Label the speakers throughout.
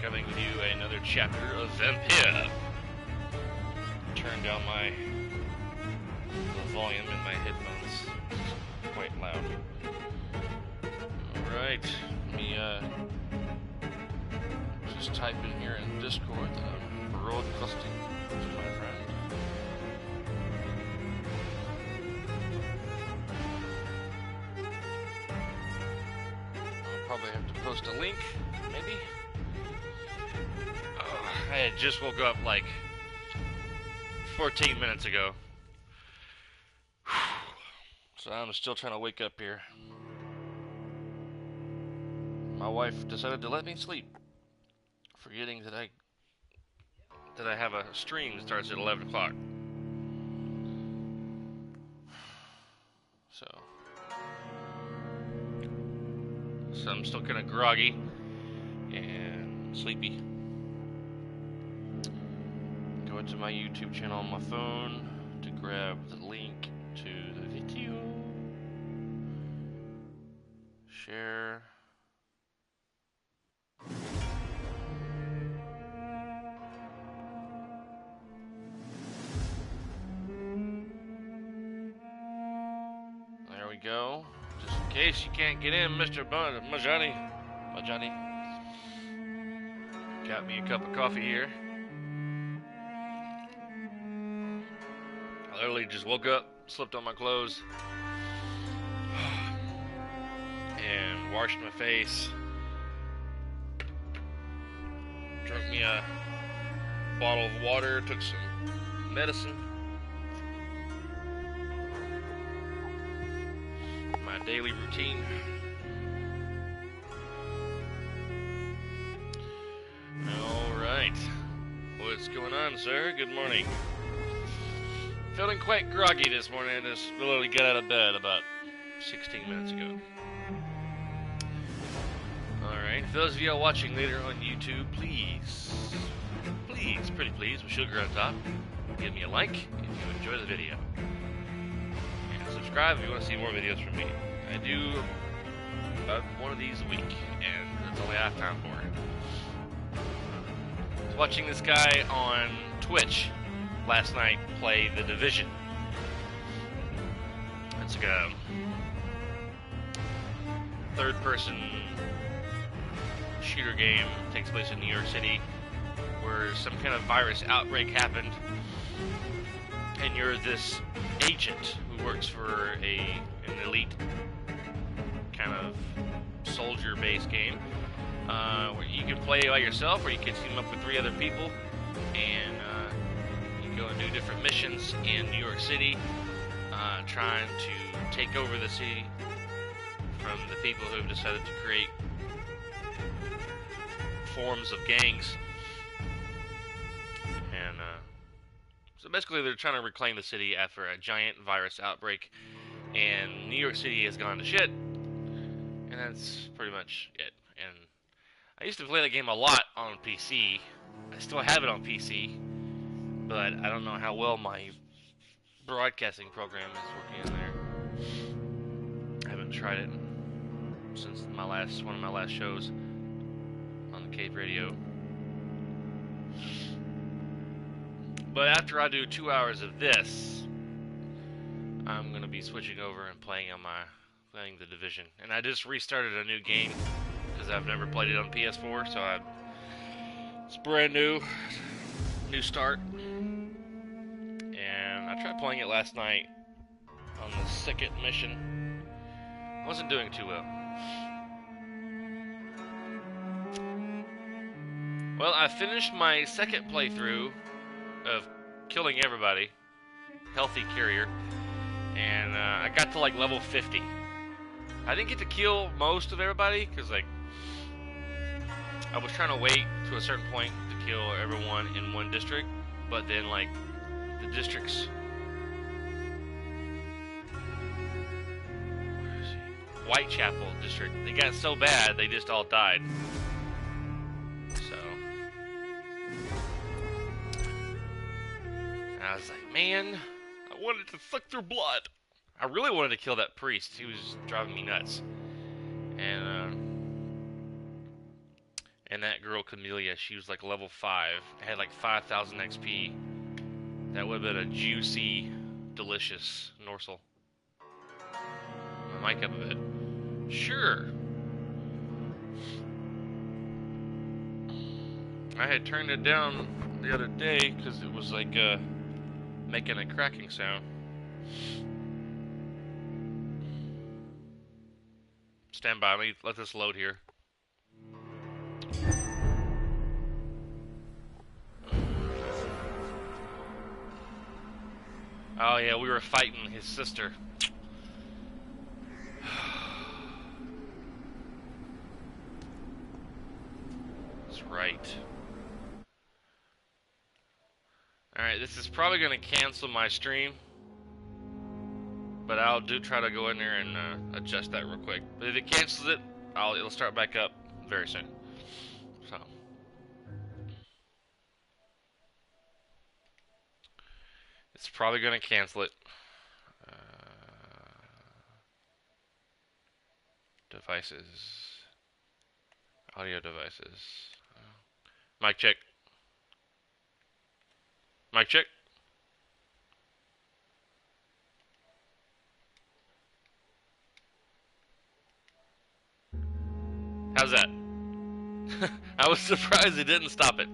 Speaker 1: coming with you another chapter of Vampyr. Turn down the volume in my headphones. It's quite loud. Alright, let me just type in here in Discord broadcasting to my friend. I'll probably have to post a link, maybe. I had just woke up like 14 minutes ago. So I'm still trying to wake up here. My wife decided to let me sleep, forgetting that I have a stream that starts at 11 o'clock. So I'm still kind of groggy and sleepy. Go into my YouTube channel on my phone to grab the link to the video. Share. There we go. Just in case you can't get in, Mr. Majani. Got me a cup of coffee here. I literally just woke up, slipped on my clothes, and washed my face. Drank me a bottle of water, took some medicine. My daily routine. Alright. What's going on, sir? Good morning. Feeling quite groggy this morning. I just literally got out of bed about 16 minutes ago. Alright, for those of you watching later on YouTube, please, pretty please, with sugar on top, give me a like if you enjoy the video. And subscribe if you want to see more videos from me. I do about one of these a week, and that's all I have time for. I was watching this guy on Twitch last night play The Division. It's like a third-person shooter game. It takes place in New York City, where some kind of virus outbreak happened, and you're this agent who works for an elite kind of soldier-based game, where you can play by yourself, or you can team up with 3 other people, and go and do different missions in New York City, trying to take over the city from the people who have decided to create forms of gangs. And so basically they're trying to reclaim the city after a giant virus outbreak, and New York City has gone to shit, and that's pretty much it. And I used to play that game a lot on PC. I still have it on PC, but I don't know how well my broadcasting program is working in there. I haven't tried it since one of my last shows on the Cave Radio. But after I do 2 hours of this, I'm gonna be switching over and playing The Division. And I just restarted a new game because I've never played it on PS4, so it's brand new start. And I tried playing it last night on the second mission. Wasn't doing too well. Well, I finished my second playthrough of killing everybody, healthy carrier, and I got to like level 50. I didn't get to kill most of everybody because like I was trying to wait to a certain point to kill everyone in one district, but then like the districts, Whitechapel district, they got so bad they just all died. So I was like, man, I wanted to suck their blood. I really wanted to kill that priest. He was driving me nuts. And And that girl Camellia, she was like level 5, had like 5,000 XP. That would have been a juicy, delicious morsel. My mic up a bit. Sure. I had turned it down the other day because it was like making a cracking sound. Stand by, let me let this load here. Oh yeah, we were fighting his sister. That's right. Alright, this is probably going to cancel my stream. But I'll try to go in there and adjust that real quick. But if it cancels it, it'll start back up very soon. So. It's probably going to cancel it. Devices. Audio devices. Mic check. Mic check. How's that? I was surprised it didn't stop it.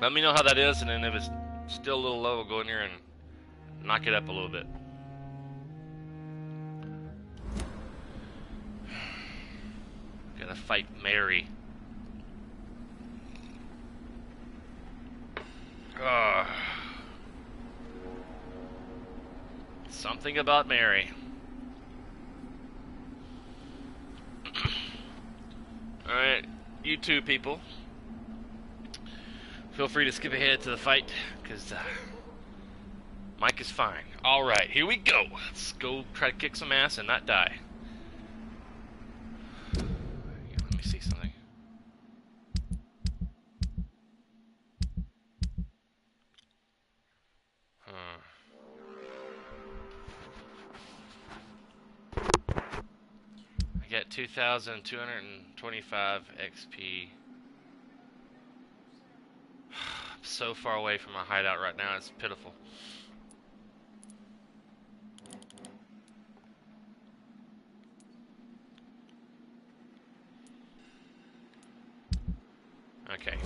Speaker 1: Let me know how that is, and then if it's still a little low, go in here and knock it up a little bit. Gotta fight Mary. Something about Mary. Alright, you two people. Feel free to skip ahead to the fight, because Mike is fine. Alright, here we go. Let's go try to kick some ass and not die. Let me see something. I got 2,225 XP. I'm so far away from my hideout right now, it's pitiful. Okay.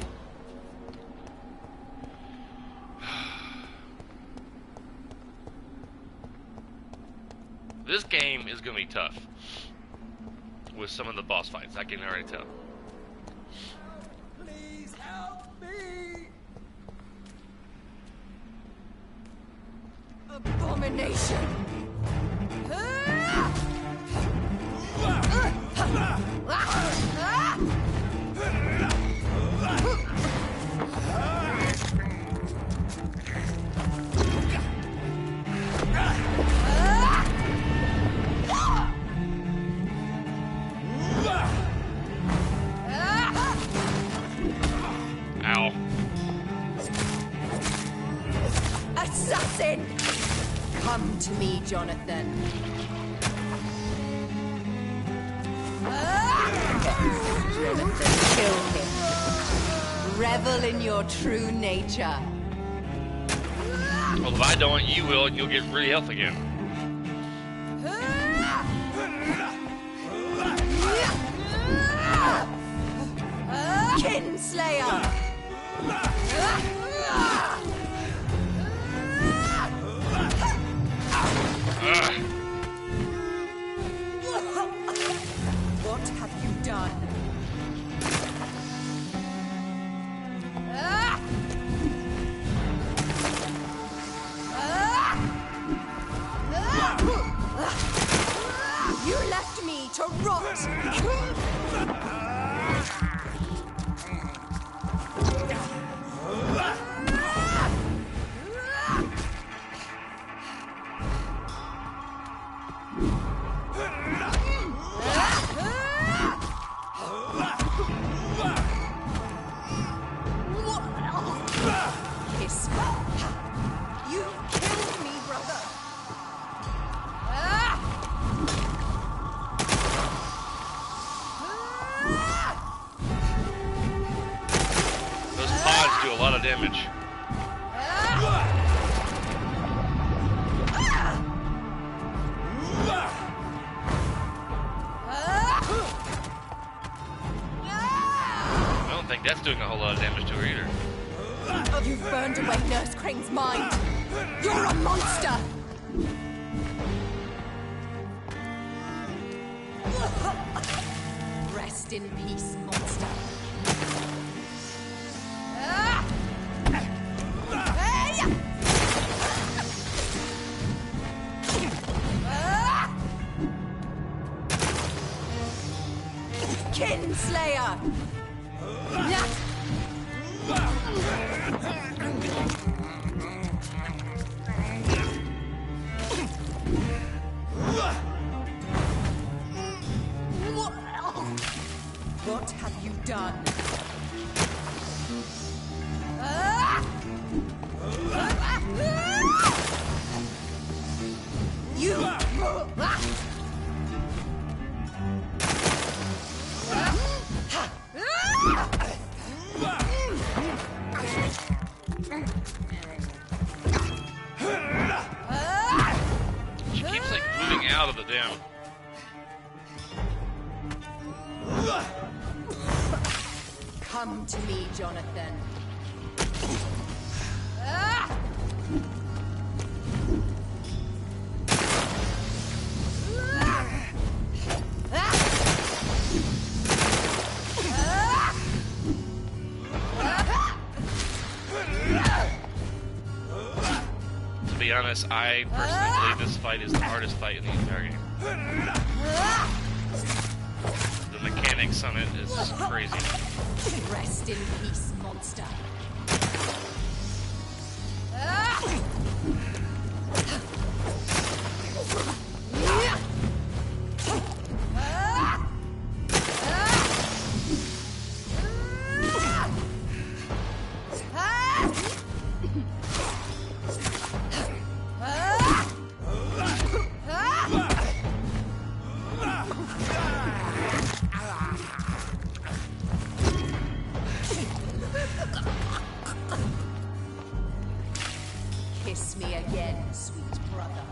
Speaker 1: This game is gonna be tough with some of the boss fights, I can already tell.
Speaker 2: Please help me! Abomination!
Speaker 1: Ow.
Speaker 2: Assassin! Come to me, Jonathan. Jonathan, kill him. Revel in your true nature.
Speaker 1: Well, if I don't, you will, and you'll get really health again.
Speaker 2: Kinslayer! What have you done? You left me to rot!
Speaker 1: do a lot of damage. I don't think that's doing a whole lot of damage to her either.
Speaker 2: You've burned away Nurse Crane's mind. You're a monster! Rest in peace, monster. Kinslayer! What have you done? You!
Speaker 1: She keeps like moving out of the dam.
Speaker 2: Come to me, Jonathan.
Speaker 1: To be honest, I personally believe this fight is the hardest fight in the entire game. The mechanics on it is just crazy.
Speaker 2: Rest in peace, monster. Kiss me again, sweet brother.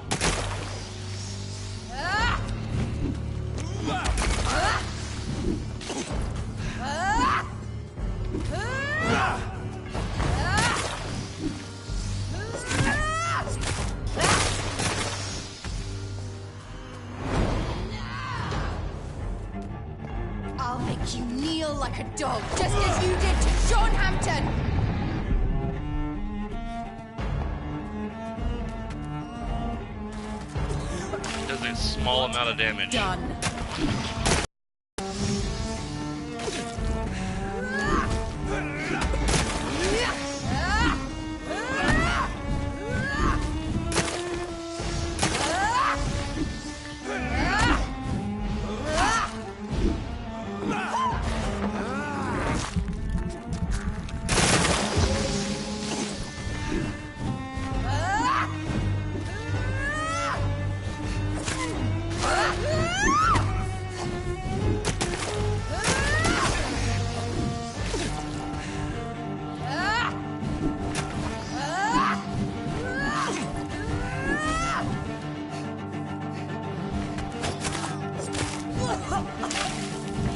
Speaker 2: I'll make you kneel like a dog, just as you did to Sean Hampton!
Speaker 1: Does a small amount of damage.
Speaker 2: Done.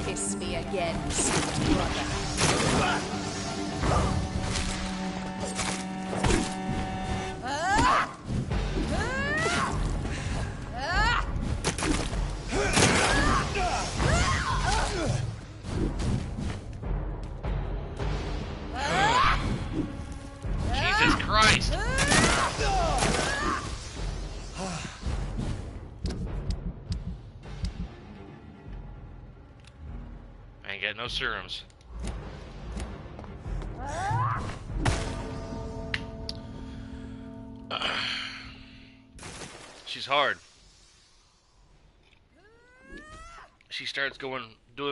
Speaker 2: Kiss me again, sweet brother.
Speaker 1: Jesus Christ! I ain't got no serums. She's hard. She starts doing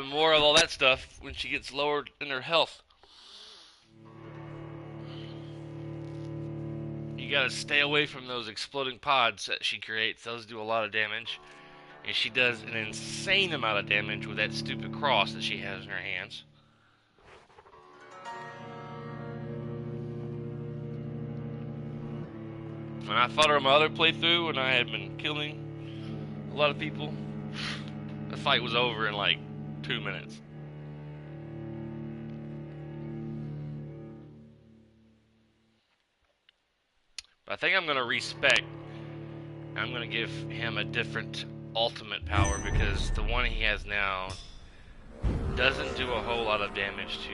Speaker 1: more of all that stuff when she gets lower in her health. You gotta stay away from those exploding pods that she creates. Those do a lot of damage. And she does an insane amount of damage with that stupid cross that she has in her hands. When I fought her on my other playthrough, when I had been killing a lot of people, the fight was over in like 2 minutes. But I think I'm gonna respec. I'm gonna give him a different ultimate power because the one he has now doesn't do a whole lot of damage to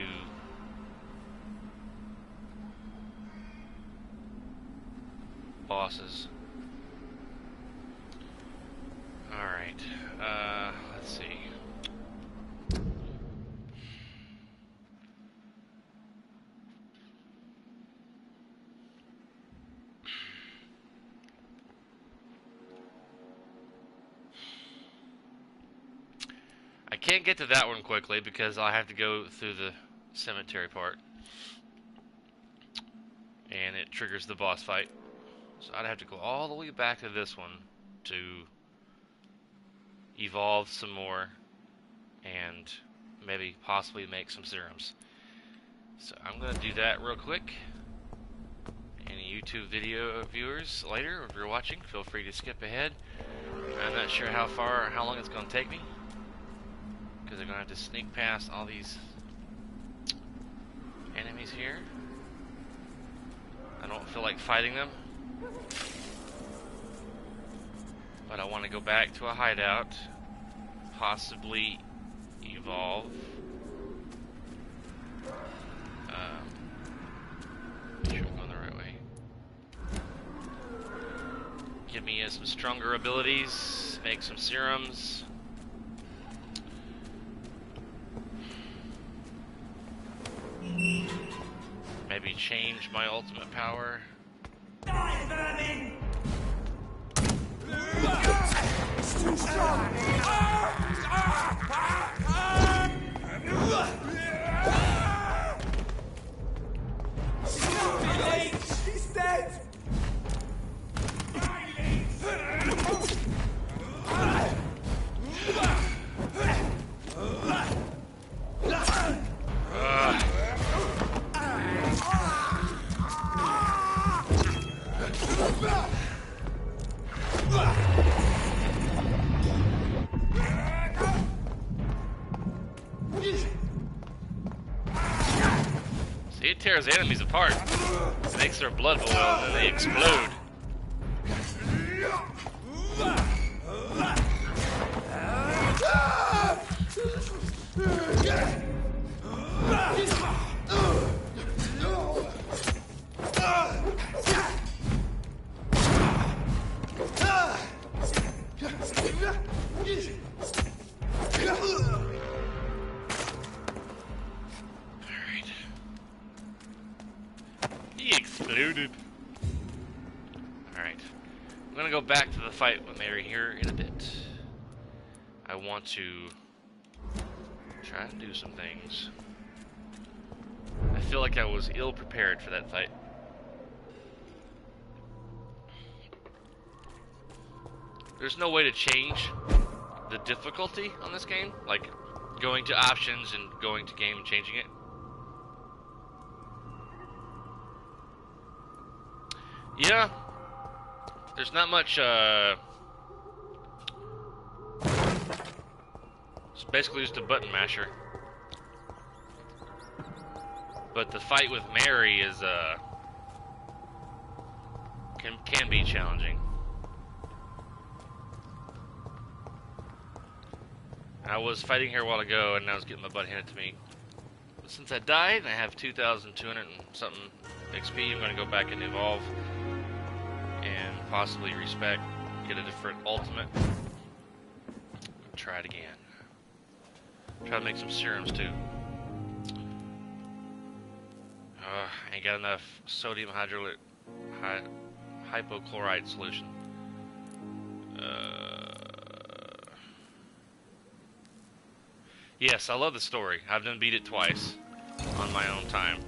Speaker 1: bosses. Alright, let's see. I can't get to that one quickly because I'll have to go through the cemetery part. And it triggers the boss fight. So I'd have to go all the way back to this one to evolve some more and maybe possibly make some serums. So I'm going to do that real quick. Any YouTube video viewers later, if you're watching, feel free to skip ahead. I'm not sure how far or how long it's going to take me, because I'm going to have to sneak past all these enemies here. I don't feel like fighting them, but I want to go back to a hideout, possibly evolve. Make sure I'm going the right way. Give me some stronger abilities, make some serums. Maybe change my ultimate power.
Speaker 2: It's too strong. He's dead.
Speaker 1: See, it tears enemies apart. It makes their blood boil and then they explode. Exploded. Alright. I'm gonna go back to the fight with Mary here in a bit. I want to try to do some things. I feel like I was ill prepared for that fight. There's no way to change the difficulty on this game, like going to options and going to game and changing it. Yeah, there's not much, it's basically just a button masher. But the fight with Mary is, can be challenging. I was fighting here a while ago, and I was getting my butt handed to me. But since I died, and I have 2,200 and something XP, I'm going to go back and evolve. And possibly respec, get a different ultimate. Try it again. Try to make some serums too. I ain't got enough sodium hypochlorite solution. Yes, I love the story. I've done beat it twice on my own time.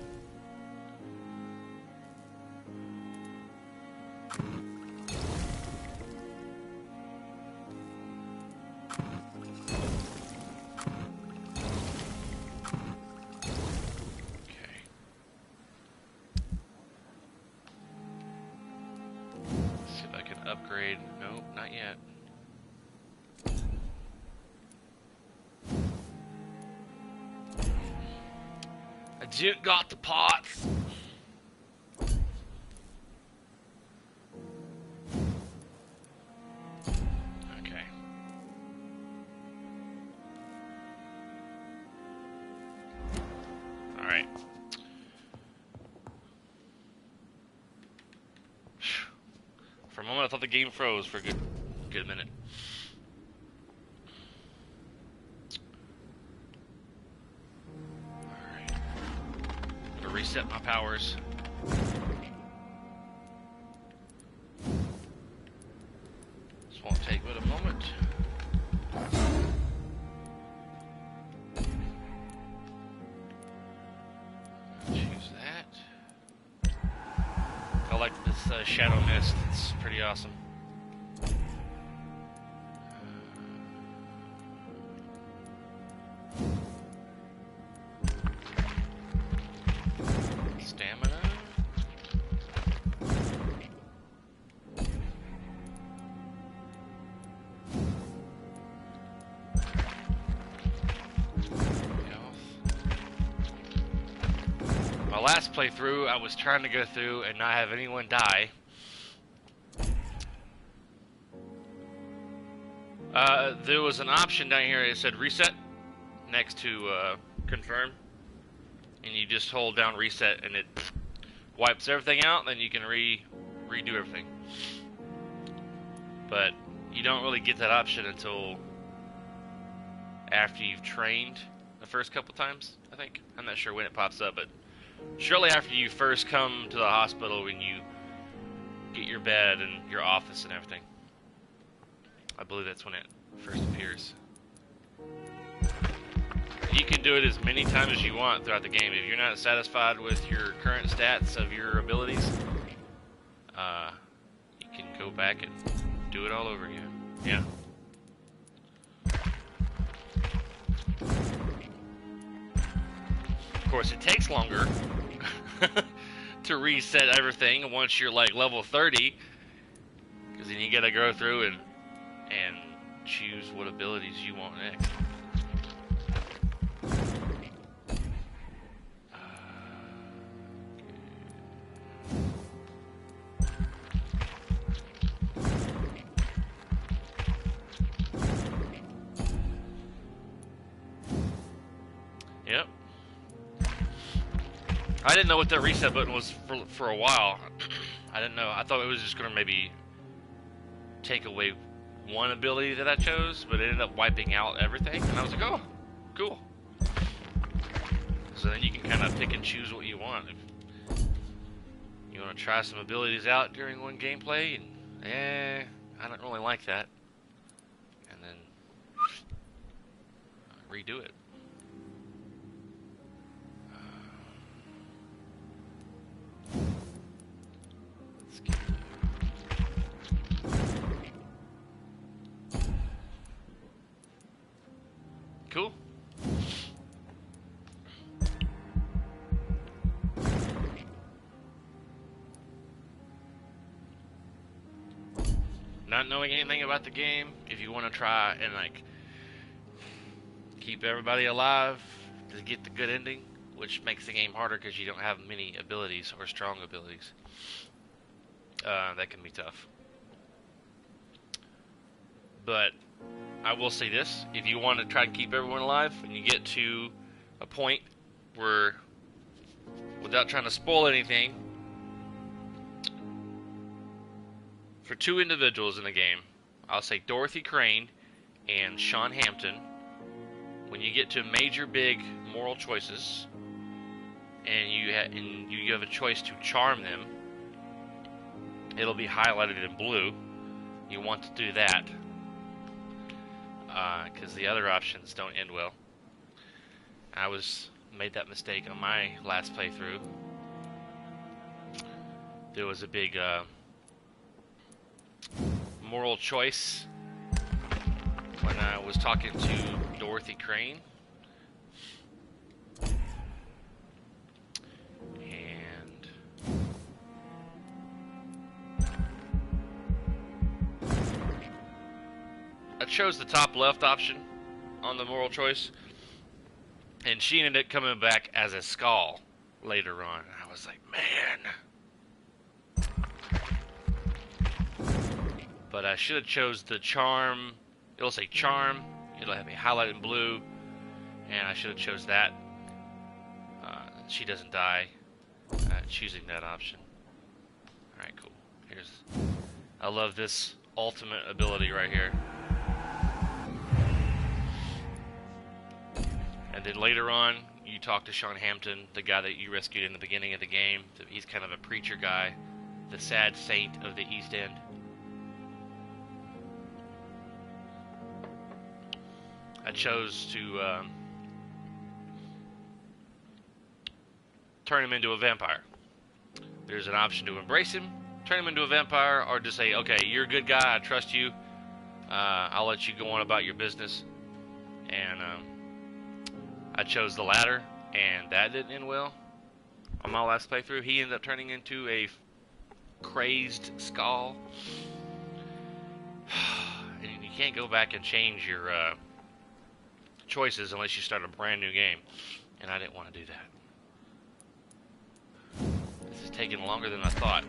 Speaker 1: upgrade. Nope, not yet. I just got the pots. Okay. All right. For a moment, I thought the game froze for a good minute. Alright. Gonna reset my powers. This won't take but a moment. Choose that. I like this shadow mist. It's pretty awesome. Stamina. My last playthrough, I was trying to go through and not have anyone die. There was an option down here that said reset next to confirm, and you just hold down reset and it wipes everything out, then you can redo everything. But you don't really get that option until after you've trained the first couple times, I think. I'm not sure when it pops up, but shortly after you first come to the hospital, when you get your bed and your office and everything. I believe that's when it first appears. You can do it as many times as you want throughout the game. If you're not satisfied with your current stats of your abilities, you can go back and do it all over again. Yeah. Of course, it takes longer to reset everything once you're like level 30, because then you gotta go through and choose what abilities you want next. Yep. I didn't know what that reset button was for a while. I didn't know. I thought it was just gonna maybe take away one ability that I chose, but it ended up wiping out everything, and I was like, oh, cool. So then you can kind of pick and choose what you want. If you want to try some abilities out during one gameplay, and I don't really like that, and then redo it. Let's get cool. Not knowing anything about the game, if you want to try and like keep everybody alive to get the good ending, which makes the game harder because you don't have many abilities or strong abilities, that can be tough. But I will say this, if you want to try and keep everyone alive and you get to a point where, without trying to spoil anything, for two individuals in the game, I'll say Dorothy Crane and Sean Hampton, when you get to major big moral choices and you have a choice to charm them, it'll be highlighted in blue. You want to do that, because the other options don't end well. I made that mistake on my last playthrough. There was a big moral choice when I was talking to Dorothy Crane, and chose the top left option on the moral choice, and she ended up coming back as a skull later on. I was like, man. But I should have chose the charm. It'll say charm. It'll have me highlighted in blue, and I should have chose that. She doesn't die. Choosing that option. All right, cool. I love this ultimate ability right here. And then later on, you talk to Sean Hampton, the guy that you rescued in the beginning of the game. He's kind of a preacher guy, the sad saint of the East End. I chose to turn him into a vampire. There's an option to embrace him, turn him into a vampire, or just say, okay, you're a good guy, I trust you, I'll let you go on about your business. And I chose the latter, and that didn't end well. On my last playthrough, he ended up turning into a crazed skull. And you can't go back and change your choices unless you start a brand new game, and I didn't want to do that. This is taking longer than I thought.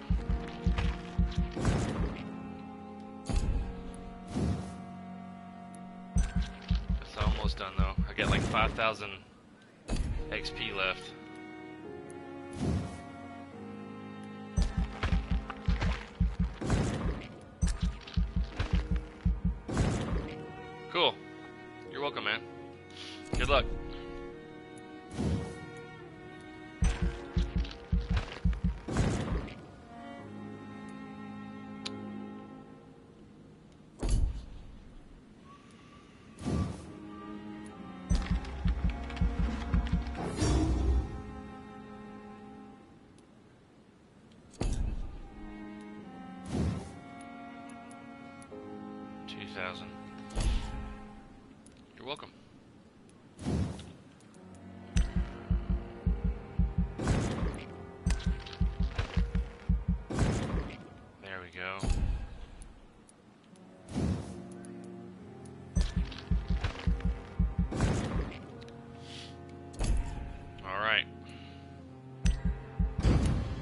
Speaker 1: It's almost done though. I got like 5,000 XP left. Cool. You're welcome, man. Good luck. You're welcome. There we go. All right.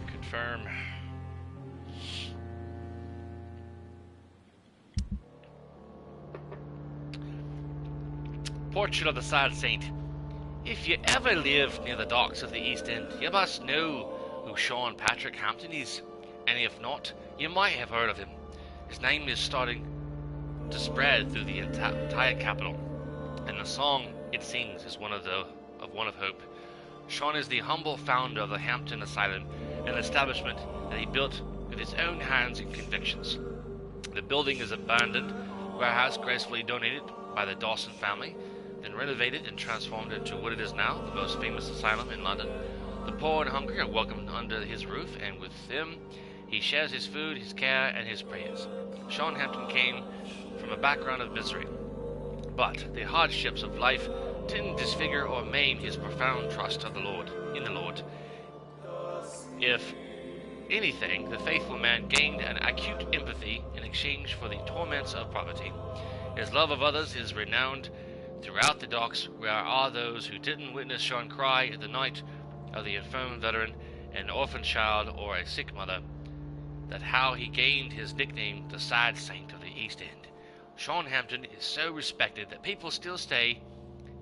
Speaker 1: Confirm. Portrait of the Sad Saint. If you ever lived near the docks of the East End, you must know who Sean Patrick Hampton is, and if not, you might have heard of him. His name is starting to spread through the entire capital, and the song it sings is one of hope. Sean is the humble founder of the Hampton Asylum, an establishment that he built with his own hands and convictions. The building is abandoned warehouse gracefully donated by the Dawson family, then renovated and transformed into what it is now, the most famous asylum in London. The poor and hungry are welcomed under his roof, and with them he shares his food, his care, and his prayers. Sean Hampton came from a background of misery, but the hardships of life didn't disfigure or maim his profound trust in the Lord. If anything, the faithful man gained an acute empathy in exchange for the torments of poverty. His love of others is renowned throughout the docks, where are those who didn't witness Sean cry at the night of the infirm veteran, an orphan child, or a sick mother, that how he gained his nickname, the Sad Saint of the East End. Sean Hampton is so respected that people still stay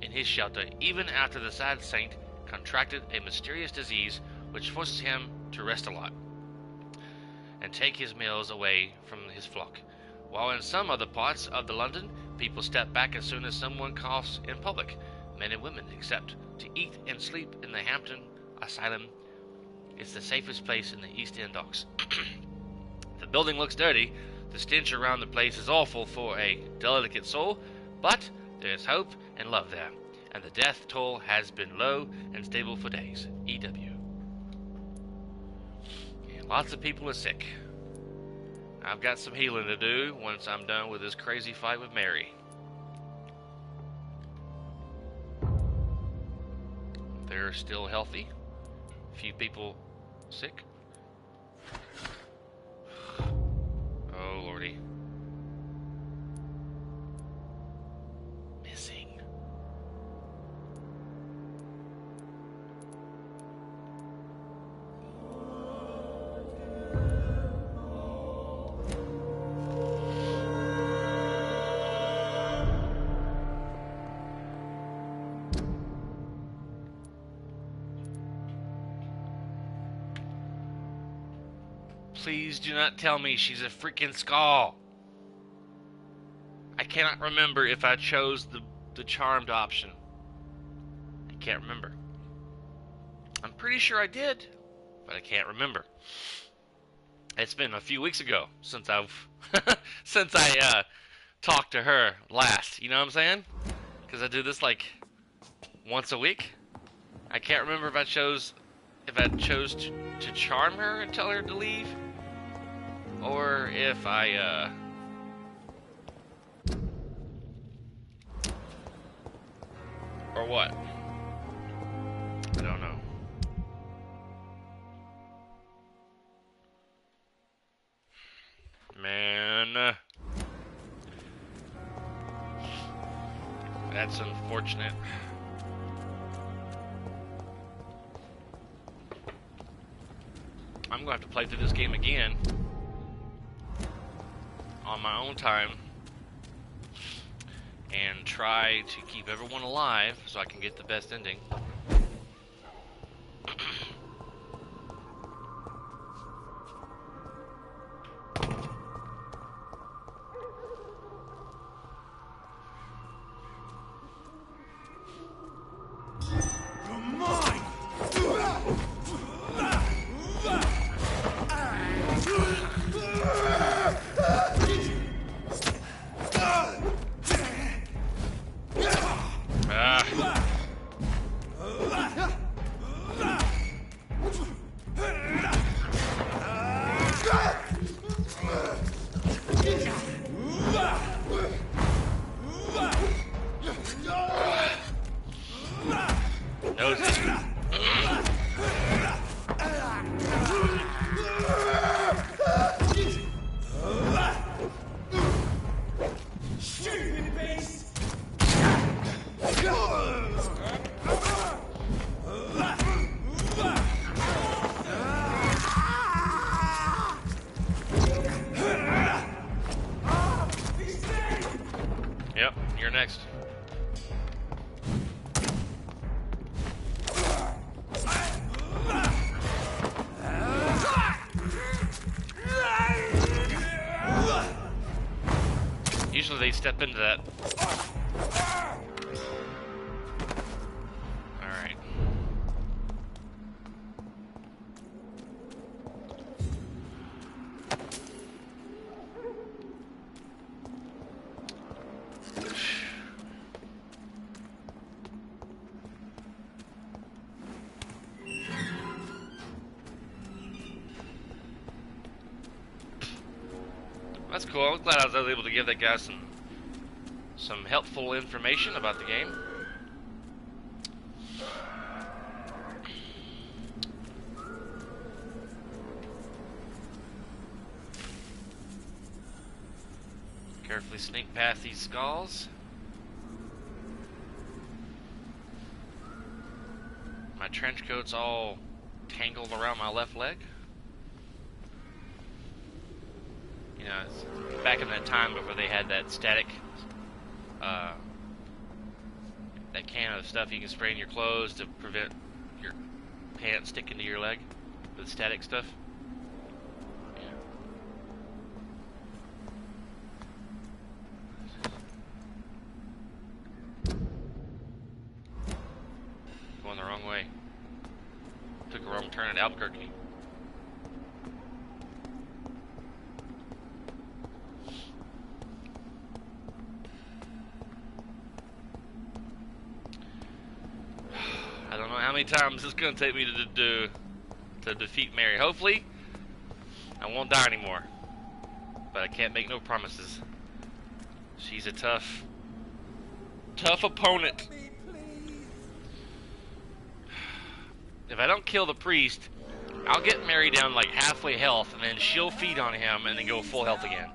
Speaker 1: in his shelter even after the Sad Saint contracted a mysterious disease which forces him to rest a lot and take his meals away from his flock. While in some other parts of the London, people step back as soon as someone coughs in public. Men and women accept to eat and sleep in the Hampton Asylum. It's the safest place in the East End docks. The building looks dirty. The stench around the place is awful for a delicate soul, but there is hope and love there, and the death toll has been low and stable for days. EW. And lots of people are sick. I've got some healing to do once I'm done with this crazy fight with Mary. They're still healthy. A few people sick. Oh, Lordy. Please do not tell me she's a freaking skull. I cannot remember if I chose the charmed option. I can't remember. I'm pretty sure I did, but I can't remember. It's been a few weeks ago since I've since I talked to her last. You know what I'm saying? Because I do this like once a week. I can't remember if I chose to charm her and tell her to leave, or if I or what. I don't know. Man, that's unfortunate. I'm gonna have to play through this game again on my own time and try to keep everyone alive so I can get the best ending. Yep, you're next. Usually they step into that. Alright. That's cool. I'm glad I was able to give that guy some helpful information about the game. Carefully sneak past these skulls. My trench coat's all tangled around my left leg. You know, it's back in that time before they had that static, that can of stuff you can spray in your clothes to prevent your pants sticking to your leg, the static stuff. Yeah. Going the wrong way. Took a wrong turn at Albuquerque. I don't know how many times it's going to take me to defeat Mary. Hopefully, I won't die anymore. But I can't make no promises. She's a tough opponent. If I don't kill the priest, I'll get Mary down like halfway health, and then she'll feed on him and then go full health again.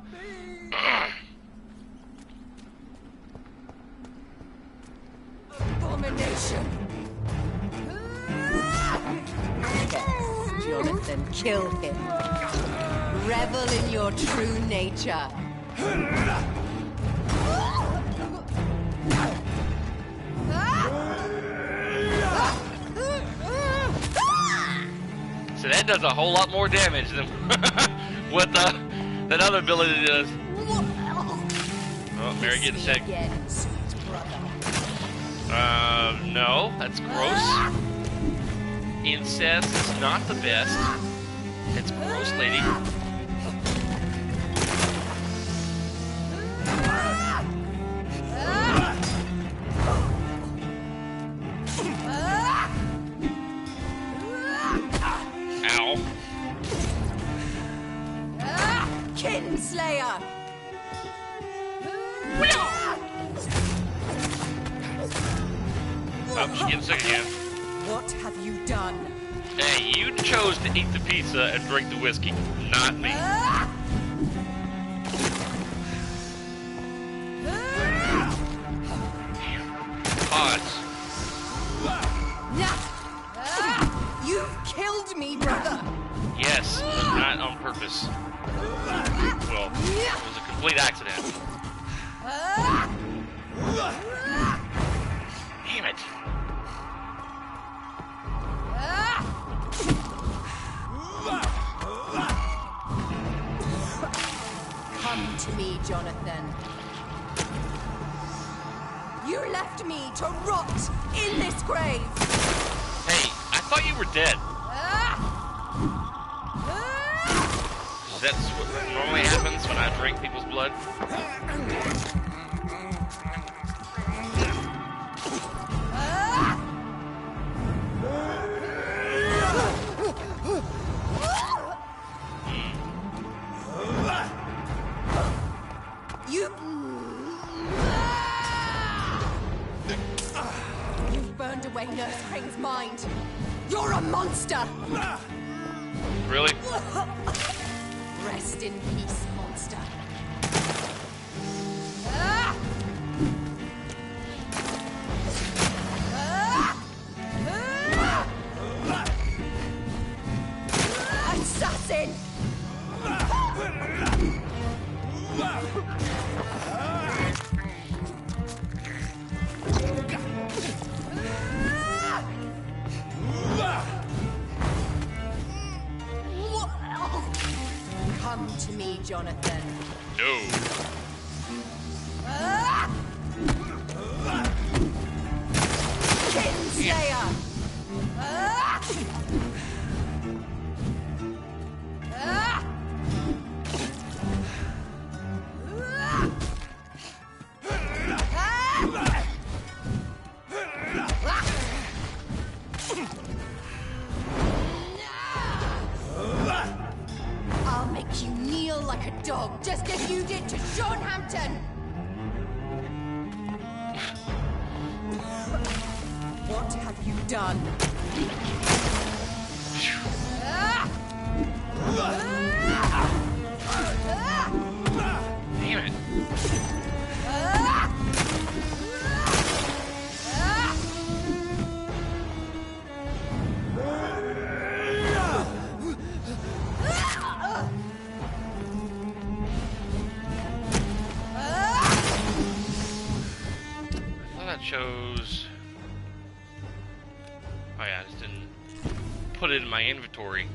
Speaker 2: Abomination. Yes, Jonathan, kill him. Revel in your true nature.
Speaker 1: So that That does a whole lot more damage than what that other ability does. Oh, Mary getting sick. No, that's gross. Incest is not the best. It's gross, lady. Ow.
Speaker 2: Kinslayer!
Speaker 1: Oh, she's getting sick again.
Speaker 2: What have you done?
Speaker 1: Hey, you chose to eat the pizza and drink the whiskey, not me. Odds.
Speaker 2: You've killed me, brother!
Speaker 1: Yes, but not on purpose. Well, it was a complete accident. Damn it.
Speaker 2: Come to me, Jonathan. You left me to rot in this grave!
Speaker 1: Hey, I thought you were dead. That's what normally happens when I drink people's blood.
Speaker 2: You've burned away Nurse Crane's mind. You're a monster!
Speaker 1: Really?
Speaker 2: Rest in peace, monster. Assassin! Come to me, Jonathan.
Speaker 1: No.
Speaker 2: Kinslayer! I'll make you kneel like a dog, just as you did to Sean Hampton! What have you done?
Speaker 1: Damn it. I thought that chose... Oh yeah, I just didn't put it in my inventory.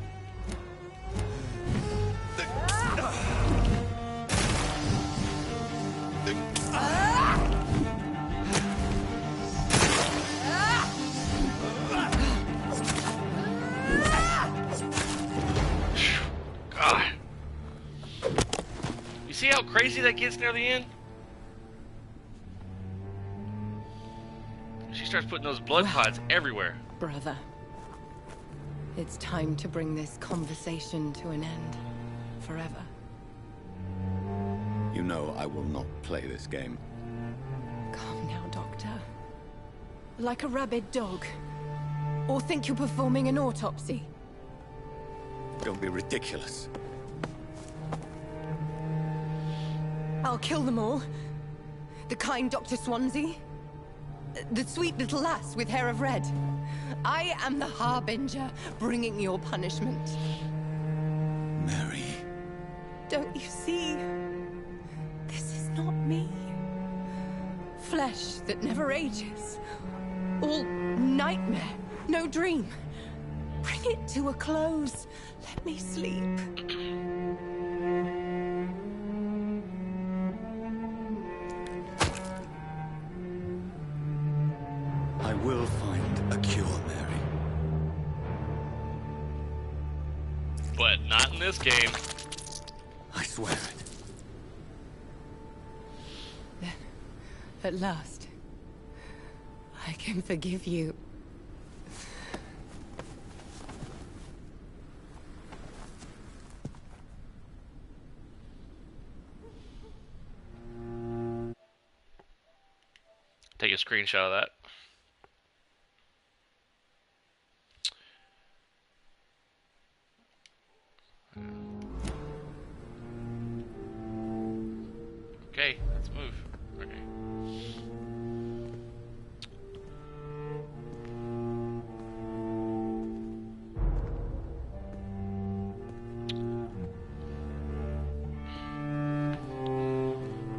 Speaker 1: God. You see how crazy that gets near the end? She starts putting those blood pods everywhere.
Speaker 2: Brother, it's time to bring this conversation to an end. Forever.
Speaker 3: You know I will not play this game.
Speaker 2: Calm now, Doctor. Like a rabid dog. Or think you're performing an autopsy.
Speaker 3: Don't be ridiculous.
Speaker 2: I'll kill them all. The kind Dr. Swansea. The sweet little lass with hair of red. I am the Harbinger, bringing your punishment.
Speaker 3: Mary.
Speaker 2: Don't you see? This is not me. Flesh that never ages. All nightmare, no dream. Bring it to a close. Let me sleep.
Speaker 3: I will find a cure, Mary.
Speaker 1: But not in this game.
Speaker 3: I swear it.
Speaker 2: At last, I can forgive you.
Speaker 1: Take a screenshot of that. Okay, let's move. Okay.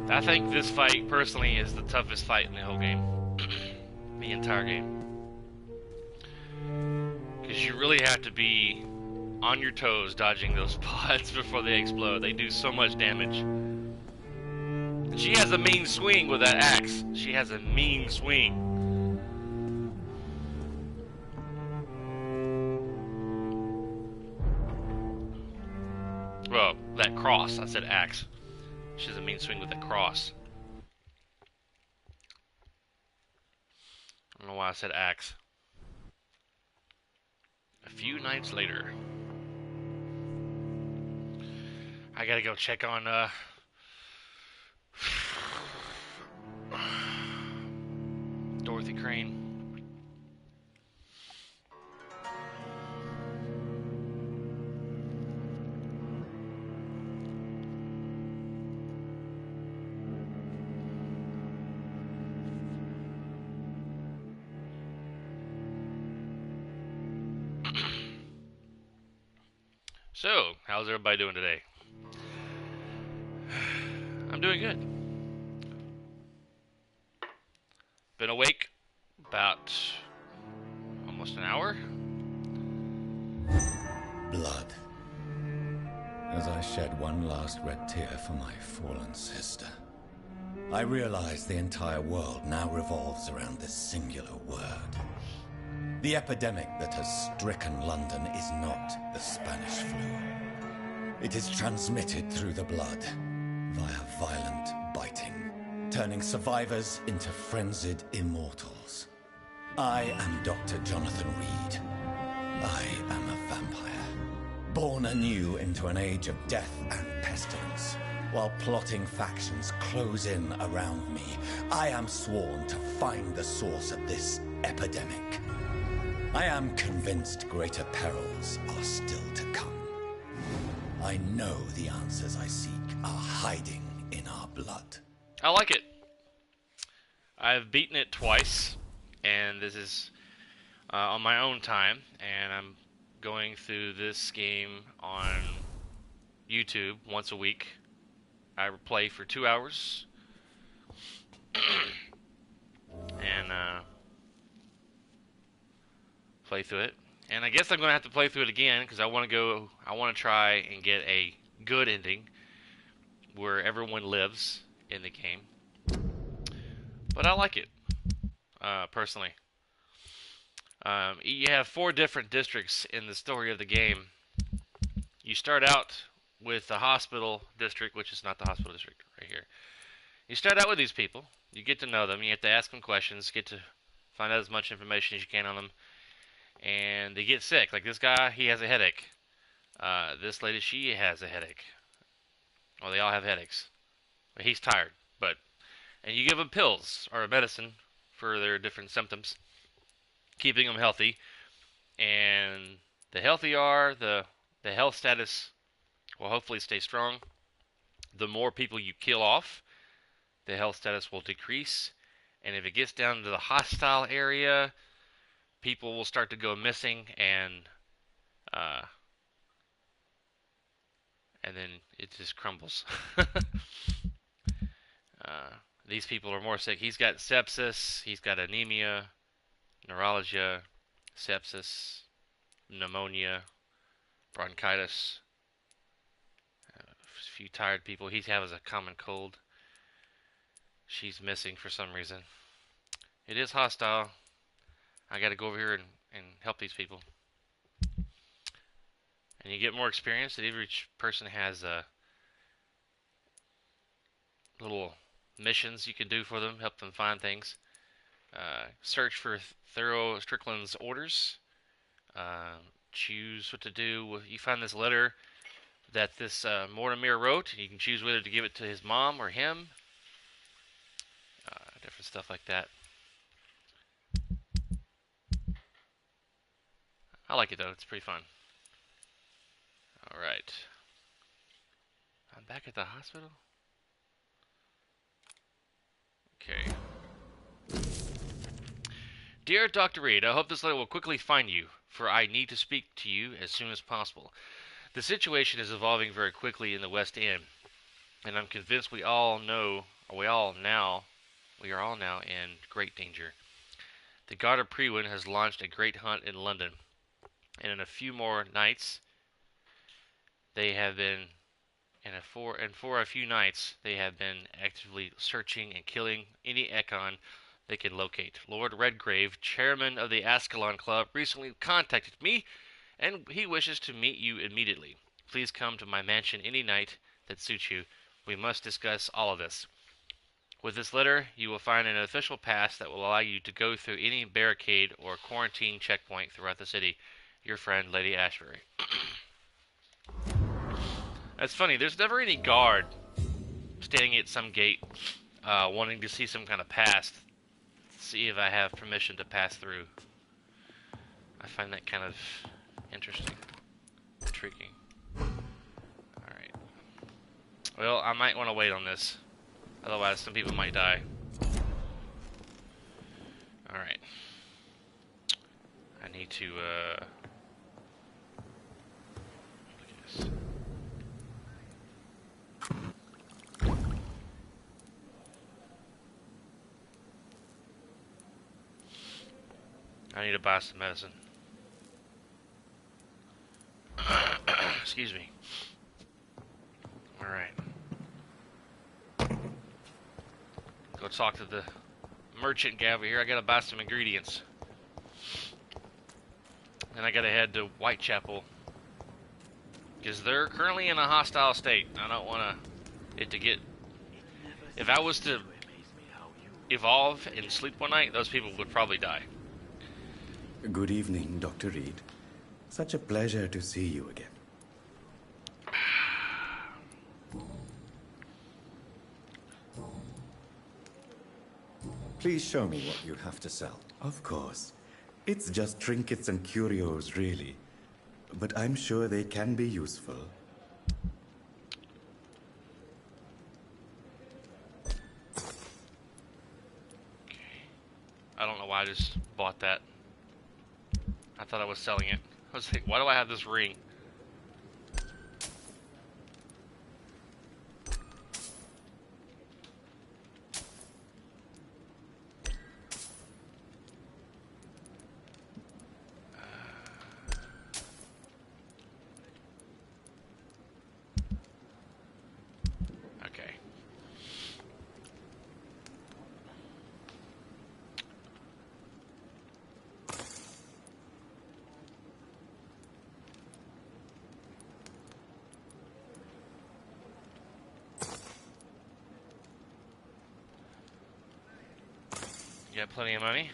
Speaker 1: I think this fight, personally, is the toughest fight in the whole game. The entire game. Because you really have to be on your toes dodging those pods before they explode. They do so much damage. She has a mean swing with that axe. She has a mean swing. Well, that cross. I said axe. She has a mean swing with that cross. I don't know why I said axe. A few nights later. I gotta go check on, Dorothy Crane. So, how's everybody doing today? I'm doing good. Been awake about almost an hour.
Speaker 3: Blood. As I shed one last red tear for my fallen sister, I realize the entire world now revolves around this singular word. The epidemic that has stricken London is not the Spanish flu. It is transmitted through the blood, via violent biting, turning survivors into frenzied immortals. I am Dr. Jonathan Reed. I am a vampire, born anew into an age of death and pestilence. While plotting factions close in around me, I am sworn to find the source of this epidemic. I am convinced greater perils are still to come. I know the answers I seek are hiding in our blood.
Speaker 1: I like it. I've beaten it twice, and this is on my own time, and I'm going through this game on YouTube once a week. I play for 2 hours, and play through it. And I guess I'm going to have to play through it again, because I want to try and get a good ending where everyone lives in the game. But I like it, personally. You have 4 different districts in the story of the game. You start out with the hospital district, which is not the hospital district right here. You start out with these people. You get to know them. You have to ask them questions, get to find out as much information as you can on them. And they get sick. Like this guy, he has a headache. This lady, she has a headache. Well, they all have headaches. He's tired, and you give them pills or medicine for their different symptoms, keeping them healthy. And the healthy are, the health status will hopefully stay strong. The more people you kill off, the health status will decrease. And if it gets down to the hostile area, people will start to go missing, and then it just crumbles. These people are more sick. He's got sepsis, he's got anemia, neuralgia, sepsis, pneumonia, bronchitis, a few tired people. He has a common cold. She's missing for some reason. It is hostile. I gotta go over here and help these people. And you get more experience that each person has little missions you can do for them, help them find things. Search for thorough Strickland's orders. Choose what to do. You find this letter that this Mortimer wrote. You can choose whether to give it to his mom or him. Different stuff like that. I like it though. It's pretty fun. Alright. I'm back at the hospital? Okay. Dear Dr. Reed, I hope this letter will quickly find you, for I need to speak to you as soon as possible. The situation is evolving very quickly in the West End, and I'm convinced we are all now in great danger. The Guard of Prewin has launched a great hunt in London, and in a few more nights, for a few nights, they have been actively searching and killing any Econ they can locate. Lord Redgrave, chairman of the Ascalon Club, recently contacted me, and he wishes to meet you immediately. Please come to my mansion any night that suits you. We must discuss all of this. With this letter, you will find an official pass that will allow you to go through any barricade or quarantine checkpoint throughout the city. Your friend, Lady Ashbury. That's funny. There's never any guard standing at some gate wanting to see some kind of pass. See if I have permission to pass through. I find that kind of interesting. Intriguing. Alright. Well, I might want to wait on this. Otherwise, some people might die. Alright. I need to, look at this. I need to buy some medicine. Excuse me. Alright. Go talk to the merchant guy over here. I gotta buy some ingredients. And I gotta head to Whitechapel. Because they're currently in a hostile state. I don't want it to get... If I was to evolve and sleep one night, those people would probably die.
Speaker 4: Good evening, Dr. Reed. Such a pleasure to see you again. Please show me what you have to sell. Of course. It's just trinkets and curios, really. But I'm sure they can be useful.
Speaker 1: Okay. I don't know why I just bought that. I thought I was selling it. I was like, why do I have this ring? Okay. You got plenty of money?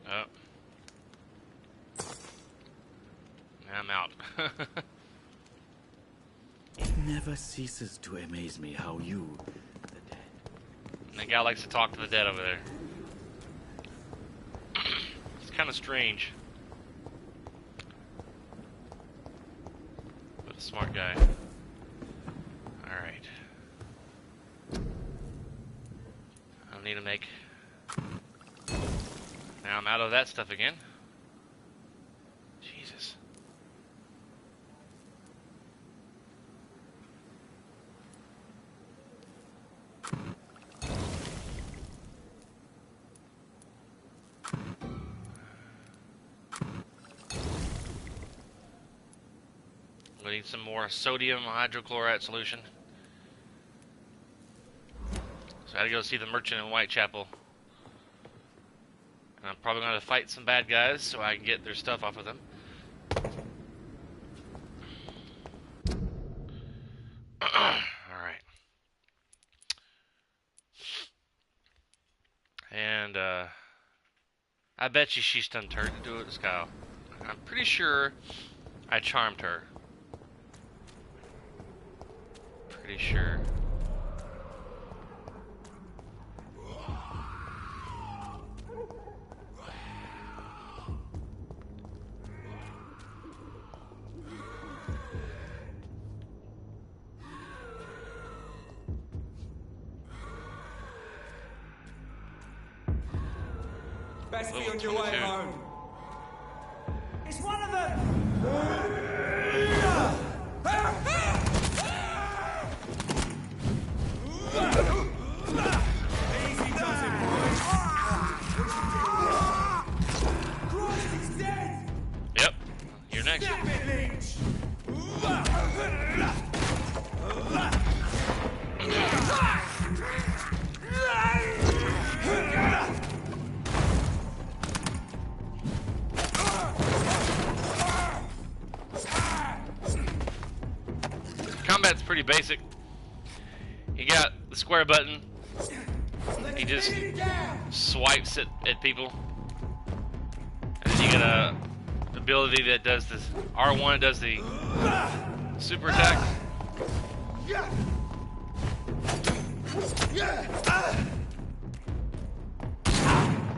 Speaker 1: Oh. I'm out.
Speaker 4: It never ceases to amaze me how you, the dead...
Speaker 1: That guy likes to talk to the dead over there. It's kind of strange. But a smart guy. Alright. I need to make... Now I'm out of that stuff again. Jesus. We need some more sodium hydrochloride solution. So I gotta go see the merchant in Whitechapel. And I'm probably gonna fight some bad guys so I can get their stuff off of them. Alright. And, I bet you she's done turned into a skull. I'm pretty sure I charmed her. Pretty sure.
Speaker 5: Best be
Speaker 1: Level
Speaker 5: on your way
Speaker 1: 22.
Speaker 5: home. It's one of them! Easy does it, boys. Christ, he's dead!
Speaker 1: Yep. You're next.
Speaker 5: Step it, Leech!
Speaker 1: Combat's pretty basic. You got the square button. He just swipes it at people. And then you got a ability that does this. R1 does the super attack.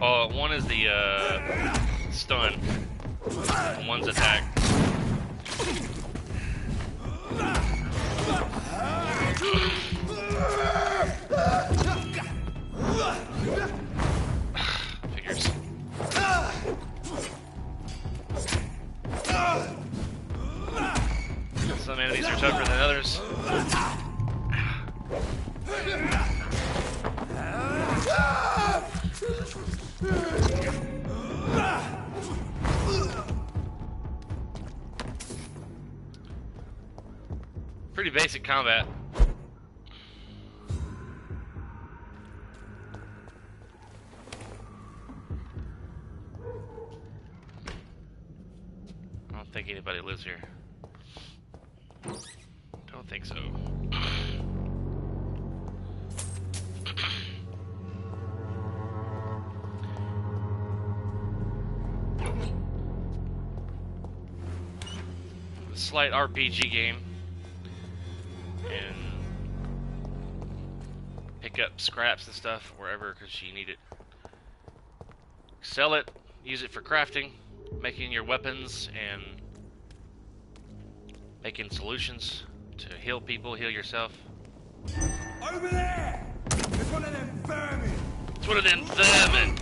Speaker 1: Oh, one is the stun. And one's attack. Figures. Some enemies are tougher than others. Pretty basic combat. I don't think anybody lives here. Don't think so. A slight RPG game. And pick up scraps and stuff wherever because you need it. Sell it, use it for crafting, making your weapons, and making solutions to heal people, heal yourself.
Speaker 5: Over there! It's one of them vermin!
Speaker 1: It's one of them vermin!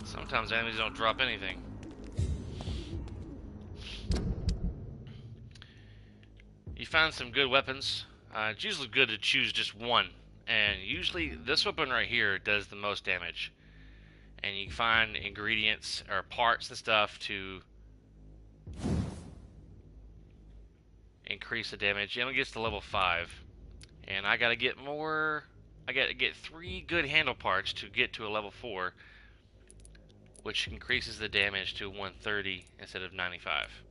Speaker 1: Sometimes enemies don't drop anything. You find some good weapons. It's usually good to choose just one. And usually this weapon right here does the most damage. And you find ingredients or parts and stuff to increase the damage. It only gets to level 5. And I gotta get more. I gotta get 3 good handle parts to get to a level 4. Which increases the damage to 130 instead of 95.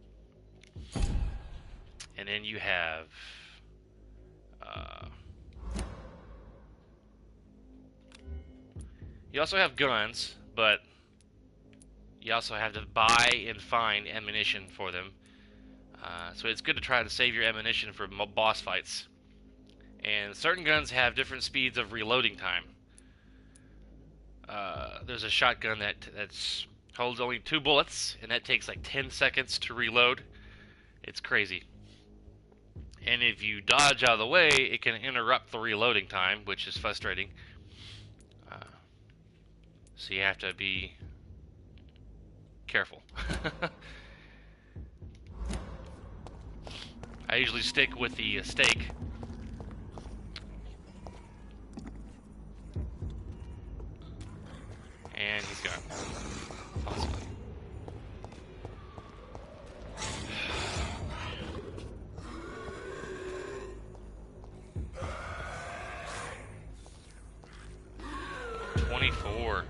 Speaker 1: And then you have you also have guns, but you also have to buy and find ammunition for them. So it's good to try to save your ammunition for boss fights. And certain guns have different speeds of reloading time. There's a shotgun that holds only 2 bullets, and that takes like 10 seconds to reload. It's crazy. And if you dodge out of the way, it can interrupt the reloading time, which is frustrating. So you have to be careful. I usually stick with the steak. And he's gone. Possibly. $24.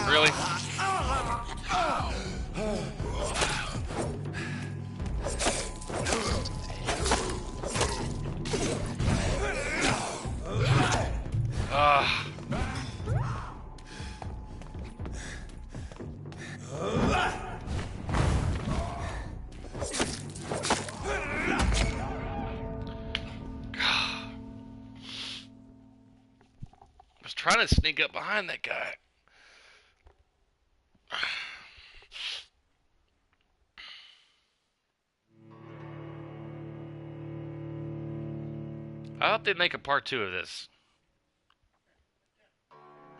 Speaker 1: Really? I was trying to sneak up behind that guy. I hope they make a part 2 of this.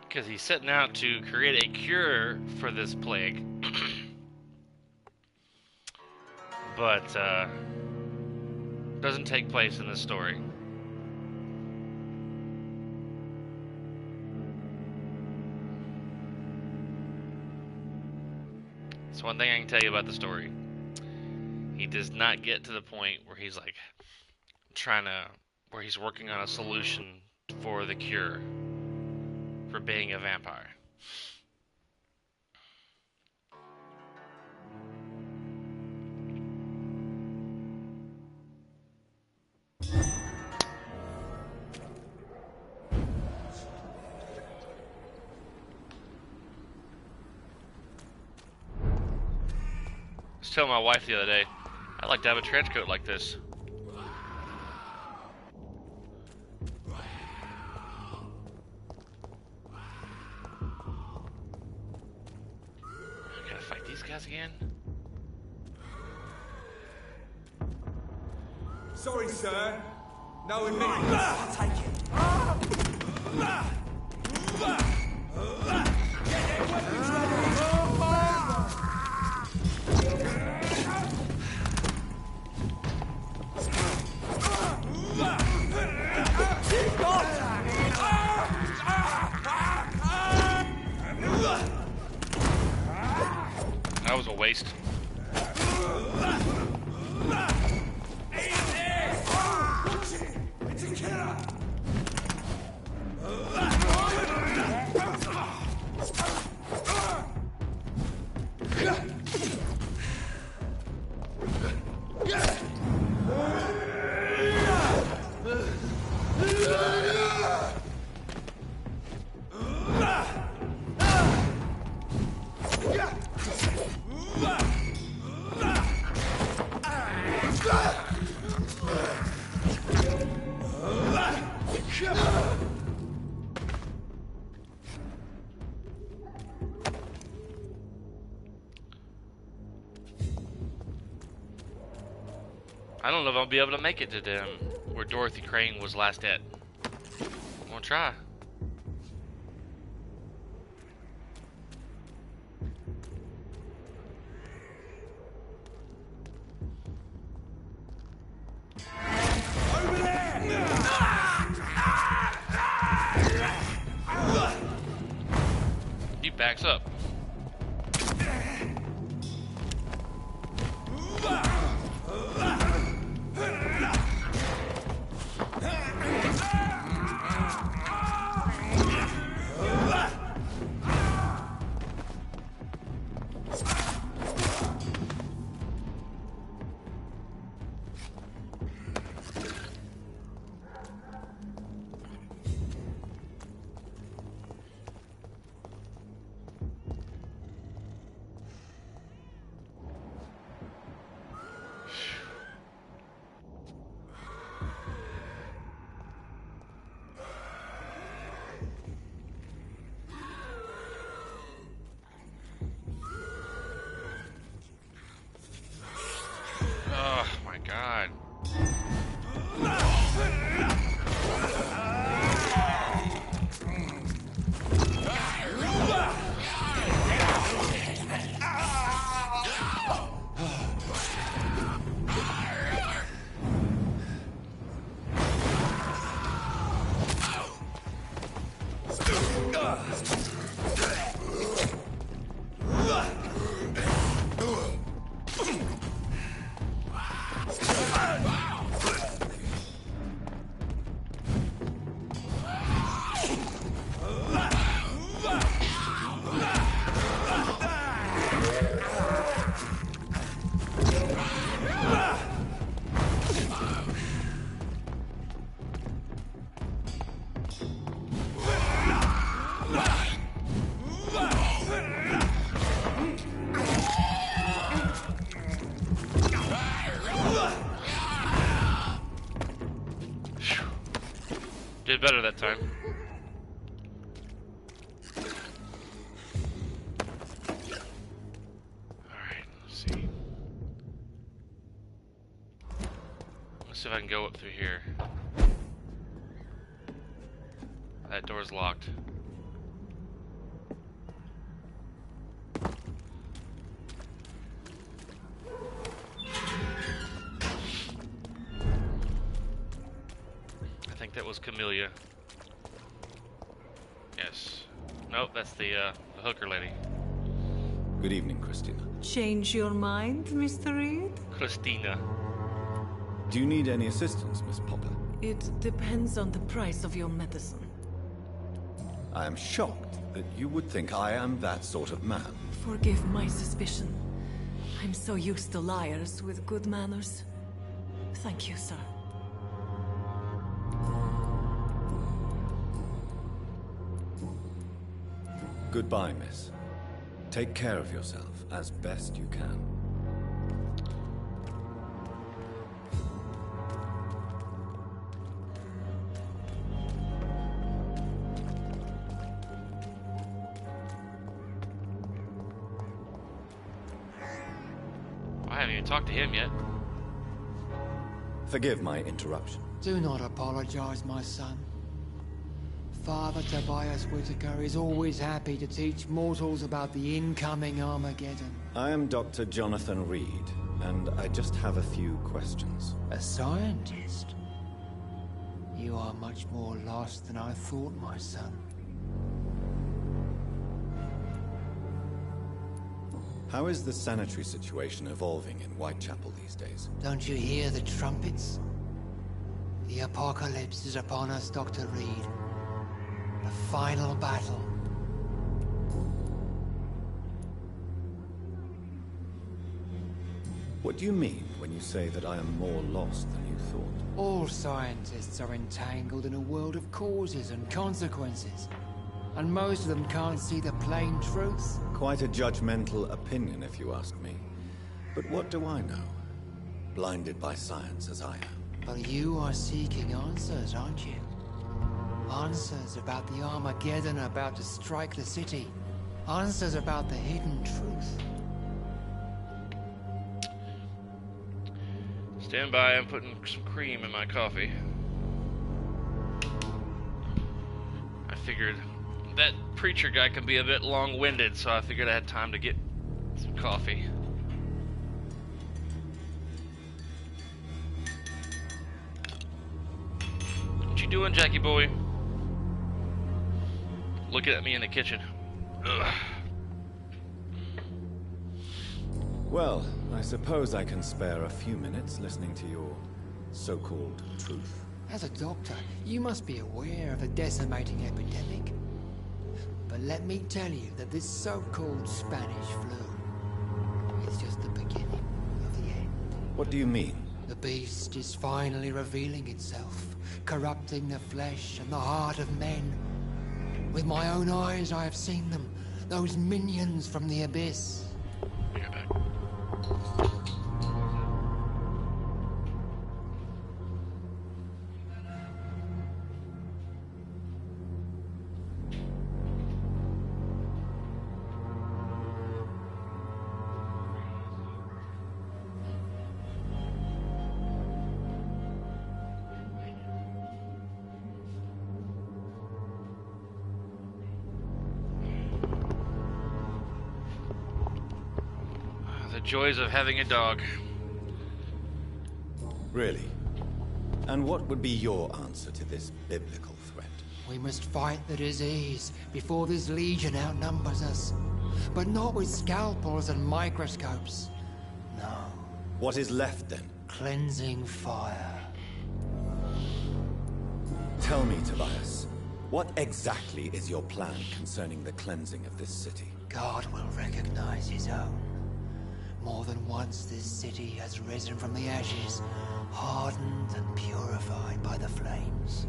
Speaker 1: Because he's setting out to create a cure for this plague. But, doesn't take place in this story. That's one thing I can tell you about the story. He does not get to the point where he's like where he's working on a solution for the cure for being a vampire. I was telling my wife the other day, I'd like to have a trench coat like this. I gotta fight these guys again?
Speaker 5: Sorry, sir. No one needs. I'll take it. Get their weapons ready.
Speaker 1: That was a waste.
Speaker 5: It's a killer.
Speaker 1: I don't know if I'll be able to make it to them where Dorothy Crane was last at. I'm gonna try.
Speaker 5: Over there!
Speaker 1: He backs up. better that time. Alright, let's see. Let's see if I can go up through here. That door's locked. I think that was Camellia. Yes. Nope, that's the hooker lady.
Speaker 3: Good evening, Christina.
Speaker 6: Change your mind, Mr. Reed?
Speaker 1: Christina.
Speaker 3: Do you need any assistance, Miss Popper?
Speaker 6: It depends on the price of your medicine.
Speaker 3: I am shocked that you would think I am that sort of man.
Speaker 6: Forgive my suspicion. I'm so used to liars with good manners. Thank you, sir.
Speaker 3: Goodbye, miss. Take care of yourself as best you can.
Speaker 1: I haven't even talked to him yet.
Speaker 3: Forgive my interruption.
Speaker 7: Do not apologize, my son. Father Tobias Whitaker is always happy to teach mortals about the incoming Armageddon.
Speaker 3: I am Dr. Jonathan Reed, and I just have a few questions.
Speaker 7: A scientist? You are much more lost than I thought, my son.
Speaker 3: How is the sanitary situation evolving in Whitechapel these days?
Speaker 7: Don't you hear the trumpets? The apocalypse is upon us, Dr. Reed. The final battle.
Speaker 3: What do you mean when you say that I am more lost than you thought?
Speaker 7: All scientists are entangled in a world of causes and consequences. And most of them can't see the plain truth.
Speaker 3: Quite a judgmental opinion, if you ask me. But what do I know? Blinded by science as I am.
Speaker 7: But you are seeking answers, aren't you? Answers about the Armageddon about to strike the city. Answers about the hidden truth.
Speaker 1: Stand by, I'm putting some cream in my coffee. I figured that preacher guy can be a bit long-winded, so I figured I had time to get some coffee. What you doing, Jackie boy? Looking at me in the kitchen. Ugh.
Speaker 3: Well, I suppose I can spare a few minutes listening to your so-called truth.
Speaker 7: As a doctor, you must be aware of the decimating epidemic. But let me tell you that this so-called Spanish flu is just the beginning of the end.
Speaker 3: What do you mean?
Speaker 7: The beast is finally revealing itself, corrupting the flesh and the heart of men. With my own eyes I have seen them, those minions from the abyss.
Speaker 1: Be right back. The joys of having a dog.
Speaker 3: Really? And what would be your answer to this biblical threat?
Speaker 7: We must fight the disease before this legion outnumbers us. But not with scalpels and microscopes. No.
Speaker 3: What is left then?
Speaker 7: Cleansing fire.
Speaker 3: Tell me, Tobias, what exactly is your plan concerning the cleansing of this city?
Speaker 7: God will recognize his own. More than once this city has risen from the ashes, hardened and purified by the flames.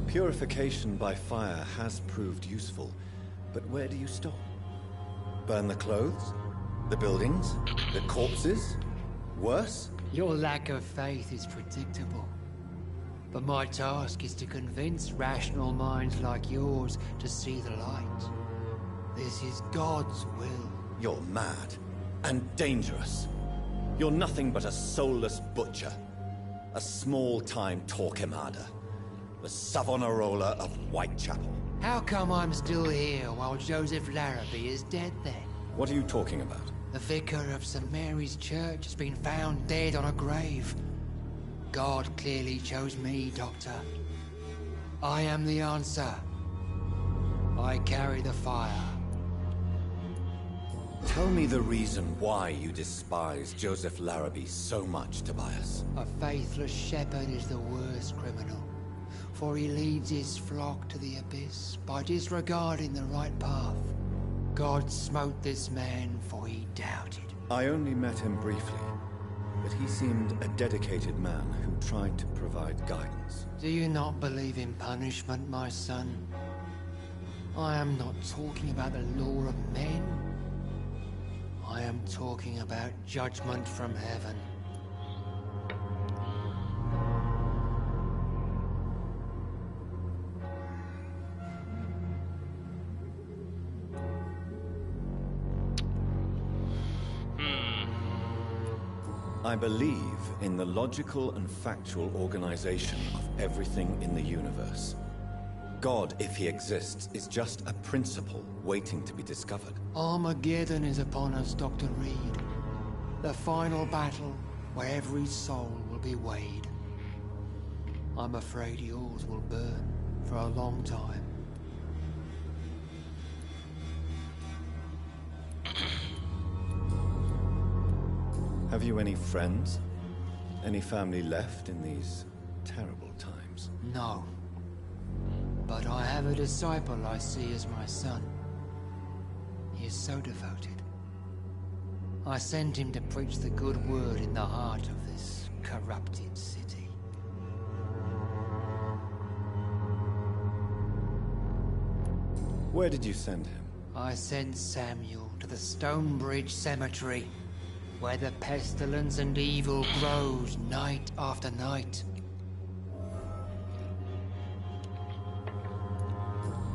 Speaker 3: Purification by fire has proved useful, but where do you stop? Burn the clothes? The buildings? The corpses? Worse?
Speaker 7: Your lack of faith is predictable. But my task is to convince rational minds like yours to see the light. This is God's will.
Speaker 3: You're mad. And dangerous. You're nothing but a soulless butcher. A small-time Torquemada. The Savonarola of Whitechapel.
Speaker 7: How come I'm still here while Joseph Larrabee is dead then?
Speaker 3: What are you talking about?
Speaker 7: The vicar of St. Mary's Church has been found dead on a grave. God clearly chose me, Doctor. I am the answer. I carry the fire.
Speaker 3: Tell me the reason why you despise Joseph Larrabee so much, Tobias.
Speaker 7: A faithless shepherd is the worst criminal, for he leads his flock to the abyss by disregarding the right path. God smote this man, for he doubted.
Speaker 3: I only met him briefly, but he seemed a dedicated man who tried to provide guidance.
Speaker 7: Do you not believe in punishment, my son? I am not talking about the law of men. I am talking about judgment from heaven.
Speaker 3: I believe in the logical and factual organization of everything in the universe. God, if he exists, is just a principle waiting to be discovered.
Speaker 7: Armageddon is upon us, Dr. Reed. The final battle where every soul will be weighed. I'm afraid yours will burn for a long time.
Speaker 3: Have you any friends? Any family left in these terrible times?
Speaker 7: No. But I have a disciple I see as my son. He is so devoted. I sent him to preach the good word in the heart of this corrupted city.
Speaker 3: Where did you send him?
Speaker 7: I sent Samuel to the Stonebridge Cemetery, where the pestilence and evil grows night after night.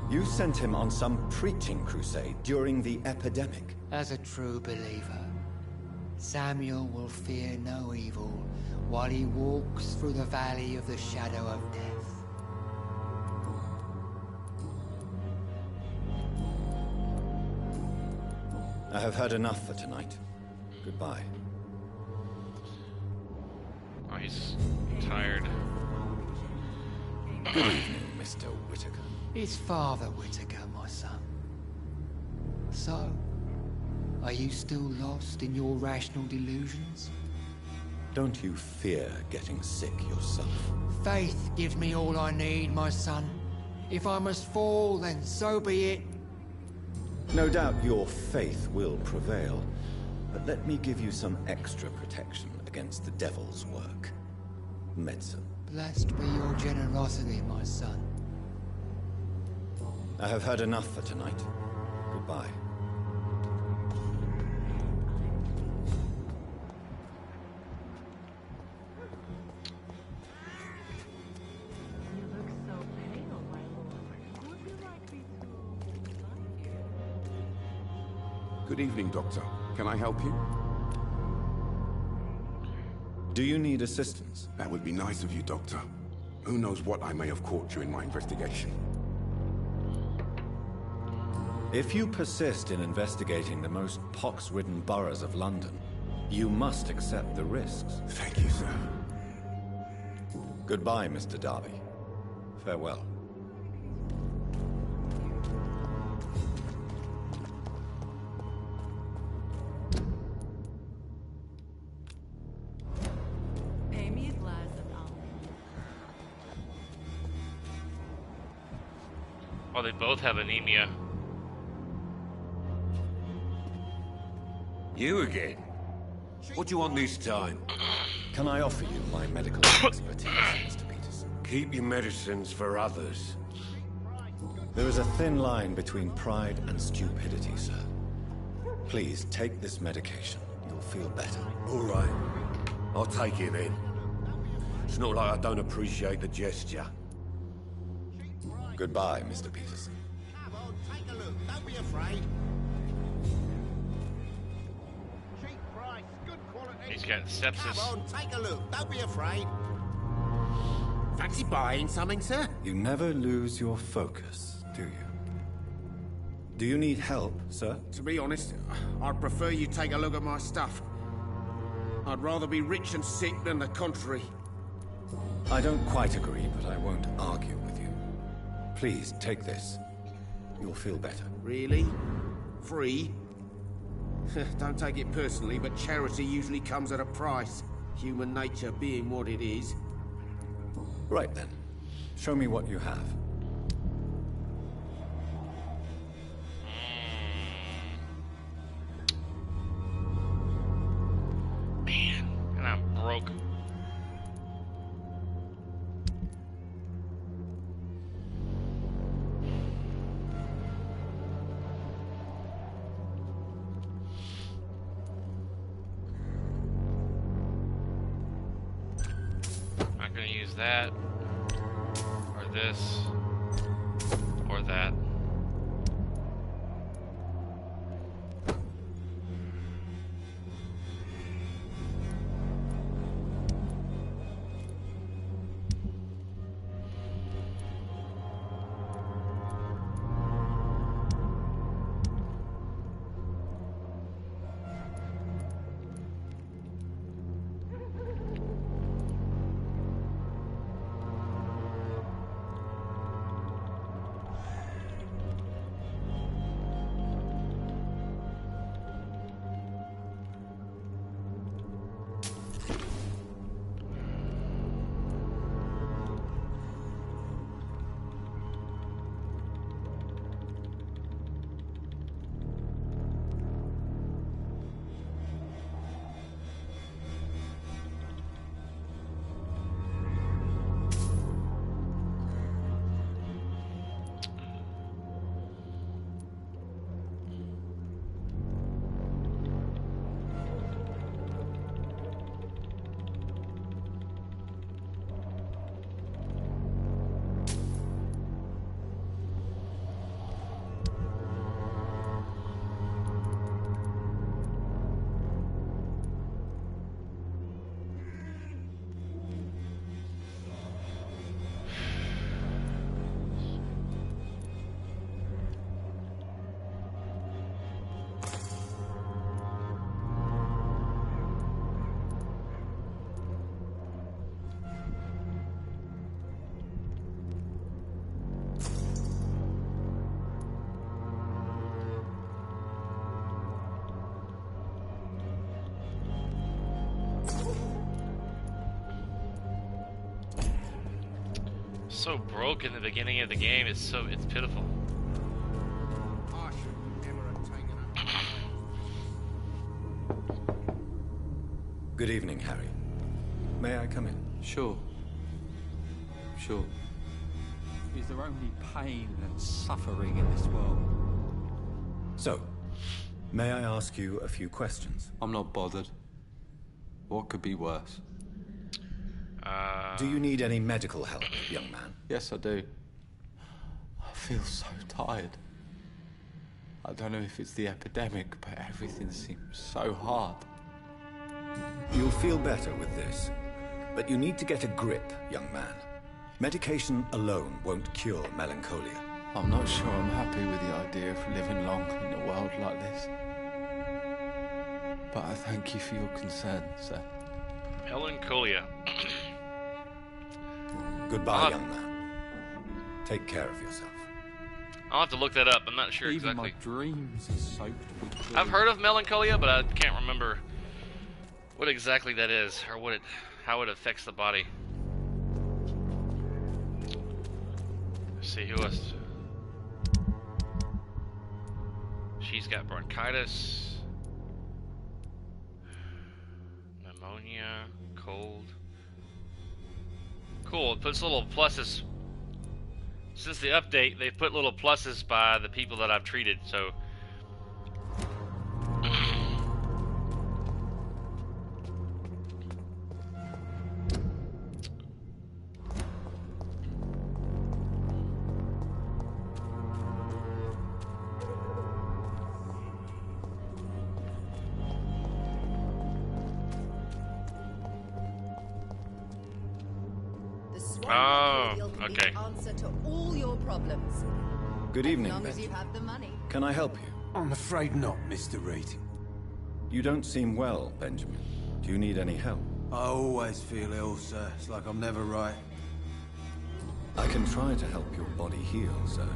Speaker 3: You sent him on some preaching crusade during the epidemic.
Speaker 7: As a true believer, Samuel will fear no evil while he walks through the valley of the shadow of death.
Speaker 3: I have heard enough for tonight. Goodbye.
Speaker 1: Oh, he's tired.
Speaker 3: Good evening, Mr. Whitaker.
Speaker 7: It's Father Whitaker, my son. So, are you still lost in your rational delusions?
Speaker 3: Don't you fear getting sick yourself?
Speaker 7: Faith gives me all I need, my son. If I must fall, then so be it.
Speaker 3: No doubt your faith will prevail, but let me give you some extra protection against the devil's work. Medicine.
Speaker 7: Blessed be your generosity, my son.
Speaker 3: I have heard enough for tonight. Goodbye.
Speaker 6: You look so pale, my lord. Would you like me to...
Speaker 5: Good evening, Doctor. Can I help you?
Speaker 3: Do you need assistance?
Speaker 5: That would be nice of you, Doctor. Who knows what I may have caught you in my investigation.
Speaker 3: If you persist in investigating the most pox-ridden boroughs of London, you must accept the risks.
Speaker 5: Thank you, sir.
Speaker 3: Goodbye, Mr. Darby. Farewell.
Speaker 6: Pay me a glass of almond.
Speaker 1: Oh, they both have anemia.
Speaker 8: You again? What do you want this time?
Speaker 3: Can I offer you my medical expertise, Mr. Peterson?
Speaker 8: Keep your medicines for others.
Speaker 3: There is a thin line between pride and stupidity, sir. Please take this medication. You'll feel better.
Speaker 8: All right. I'll take it then. It's not like I don't appreciate the gesture.
Speaker 3: Goodbye, Mr. Peterson.
Speaker 9: Come on, take a look. Don't be afraid. Cheap price, good quality.
Speaker 1: He's got sepsis.
Speaker 9: Come on, take a look. Don't be afraid. Fancy buying something, sir?
Speaker 3: You never lose your focus, do you? Do you need help, sir?
Speaker 9: To be honest, I'd prefer you take a look at my stuff. I'd rather be rich and sick than the contrary.
Speaker 3: I don't quite agree, but I won't argue with you. Please, take this. You'll feel better.
Speaker 9: Really? Free? Don't take it personally, but charity usually comes at a price. Human nature being what it is.
Speaker 3: Right then. Show me what you have.
Speaker 1: Man, and I'm broke. Not gonna use that, or this, or that. So broke in the beginning of the game. It's pitiful.
Speaker 9: I should never have taken it.
Speaker 3: Good evening, Harry. May I come in?
Speaker 10: Sure. Sure. Is there only pain and suffering in this world?
Speaker 3: So, may I ask you a few questions?
Speaker 10: I'm not bothered. What could be worse?
Speaker 3: Do you need any medical help, young man?
Speaker 10: Yes, I do. I feel so tired. I don't know if it's the epidemic, but everything seems so hard.
Speaker 3: You'll feel better with this. But you need to get a grip, young man. Medication alone won't cure melancholia.
Speaker 10: I'm not sure I'm happy with the idea of living long in a world like this. But I thank you for your concern, sir.
Speaker 1: Melancholia.
Speaker 3: Goodbye, young man. Take care of yourself.
Speaker 1: I'll have to look that up. I'm not sure
Speaker 10: Even
Speaker 1: exactly.
Speaker 10: my dreams are soaked with glue.
Speaker 1: I've heard of melancholia, but I can't remember what exactly that is or how it affects the body. Let's see who else. She's got bronchitis, pneumonia, cold. Cool, it puts little pluses. Since the update, they've put little pluses by the people that I've treated, so Oh,
Speaker 2: material can
Speaker 1: okay.
Speaker 2: be the answer to all your problems.
Speaker 3: Good evening,
Speaker 2: As long as you
Speaker 3: Benjamin.
Speaker 2: have the money.
Speaker 3: Can I help you?
Speaker 5: I'm afraid not, Mr. Reed.
Speaker 3: You don't seem well, Benjamin. Do you need any help?
Speaker 11: I always feel ill, sir. It's like I'm never right.
Speaker 3: I can try to help your body heal, sir.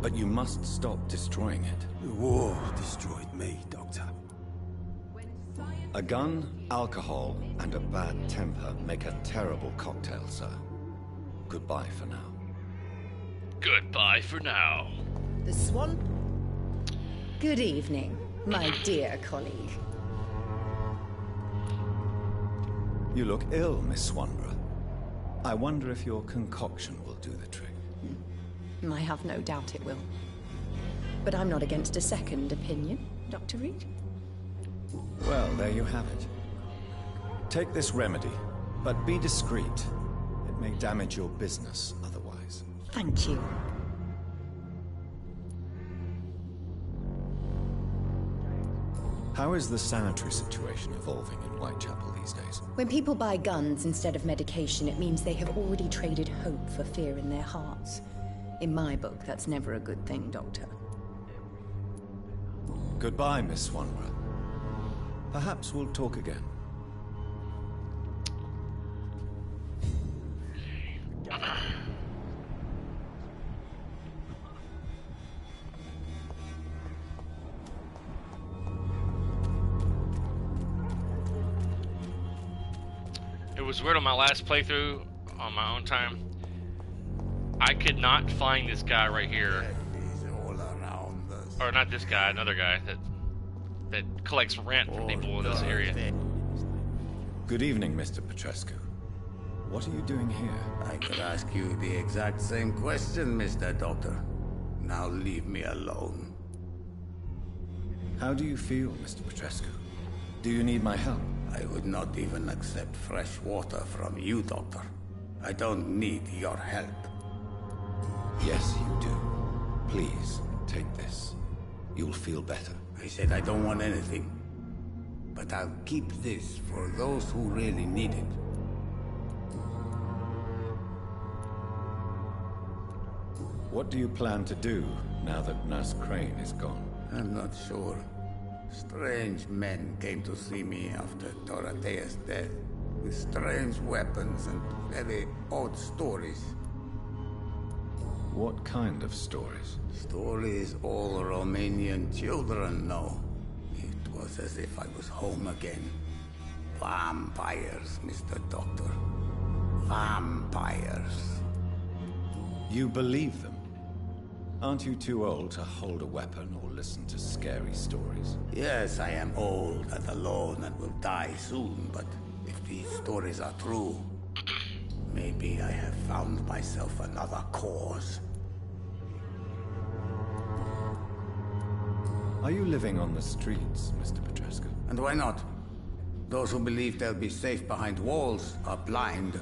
Speaker 3: But you must stop destroying it.
Speaker 11: The war destroyed me, Doctor.
Speaker 3: A gun, alcohol, and a bad temper make a terrible cocktail, sir. Goodbye for now.
Speaker 1: Goodbye for now.
Speaker 2: The Swan? Good evening, my dear colleague.
Speaker 3: You look ill, Miss Swanborough. I wonder if your concoction will do the trick.
Speaker 2: I have no doubt it will. But I'm not against a second opinion, Dr. Reed.
Speaker 3: Well, there you have it. Take this remedy, but be discreet. It may damage your business otherwise.
Speaker 2: Thank you.
Speaker 3: How is the sanitary situation evolving in Whitechapel these days?
Speaker 2: When people buy guns instead of medication, it means they have already traded hope for fear in their hearts. In my book, that's never a good thing, Doctor.
Speaker 3: Goodbye, Miss Swanborough. Perhaps we'll talk again.
Speaker 1: It was weird on my last playthrough, on my own time. I could not find this guy right here. Or not this guy, another guy that collects rent from people in this area.
Speaker 3: Good evening, Mr. Petrescu. What are you doing here?
Speaker 12: I could ask you the exact same question, Mr. Doctor. Now leave me alone.
Speaker 3: How do you feel, Mr. Petrescu? Do you need my help?
Speaker 12: I would not even accept fresh water from you, Doctor. I don't need your help.
Speaker 3: Yes, you do. Please, take this. You'll feel better.
Speaker 12: I said I don't want anything. But I'll keep this for those who really need it.
Speaker 3: What do you plan to do now that Nurse Crane is gone?
Speaker 12: I'm not sure. Strange men came to see me after Dorothea's death, with strange weapons and very odd stories.
Speaker 3: What kind of stories?
Speaker 12: Stories all Romanian children know. It was as if I was home again. Vampires, Mr. Doctor. Vampires.
Speaker 3: You believe them? Aren't you too old to hold a weapon or listen to scary stories?
Speaker 12: Yes, I am old and alone and will die soon, but if these stories are true, maybe I have found myself another cause.
Speaker 3: Are you living on the streets, Mr. Petrescu?
Speaker 12: And why not? Those who believe they'll be safe behind walls are blind.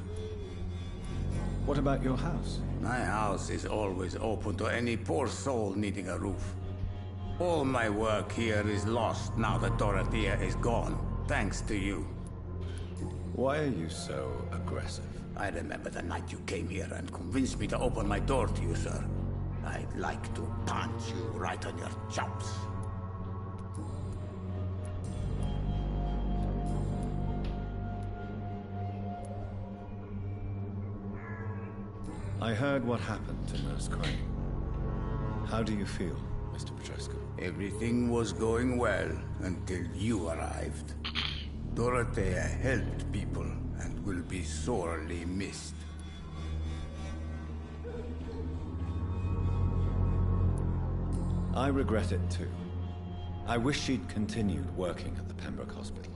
Speaker 3: What about your house?
Speaker 12: My house is always open to any poor soul needing a roof. All my work here is lost now that Dorothea is gone, thanks to you.
Speaker 3: Why are you so aggressive?
Speaker 12: I remember the night you came here and convinced me to open my door to you, sir. I'd like to punch you right on your chops.
Speaker 3: I heard what happened to Nurse Crane. How do you feel, Mr. Petrescu?
Speaker 12: Everything was going well until you arrived. Dorothea helped people and will be sorely missed.
Speaker 3: I regret it too. I wish she'd continued working at the Pembroke Hospital.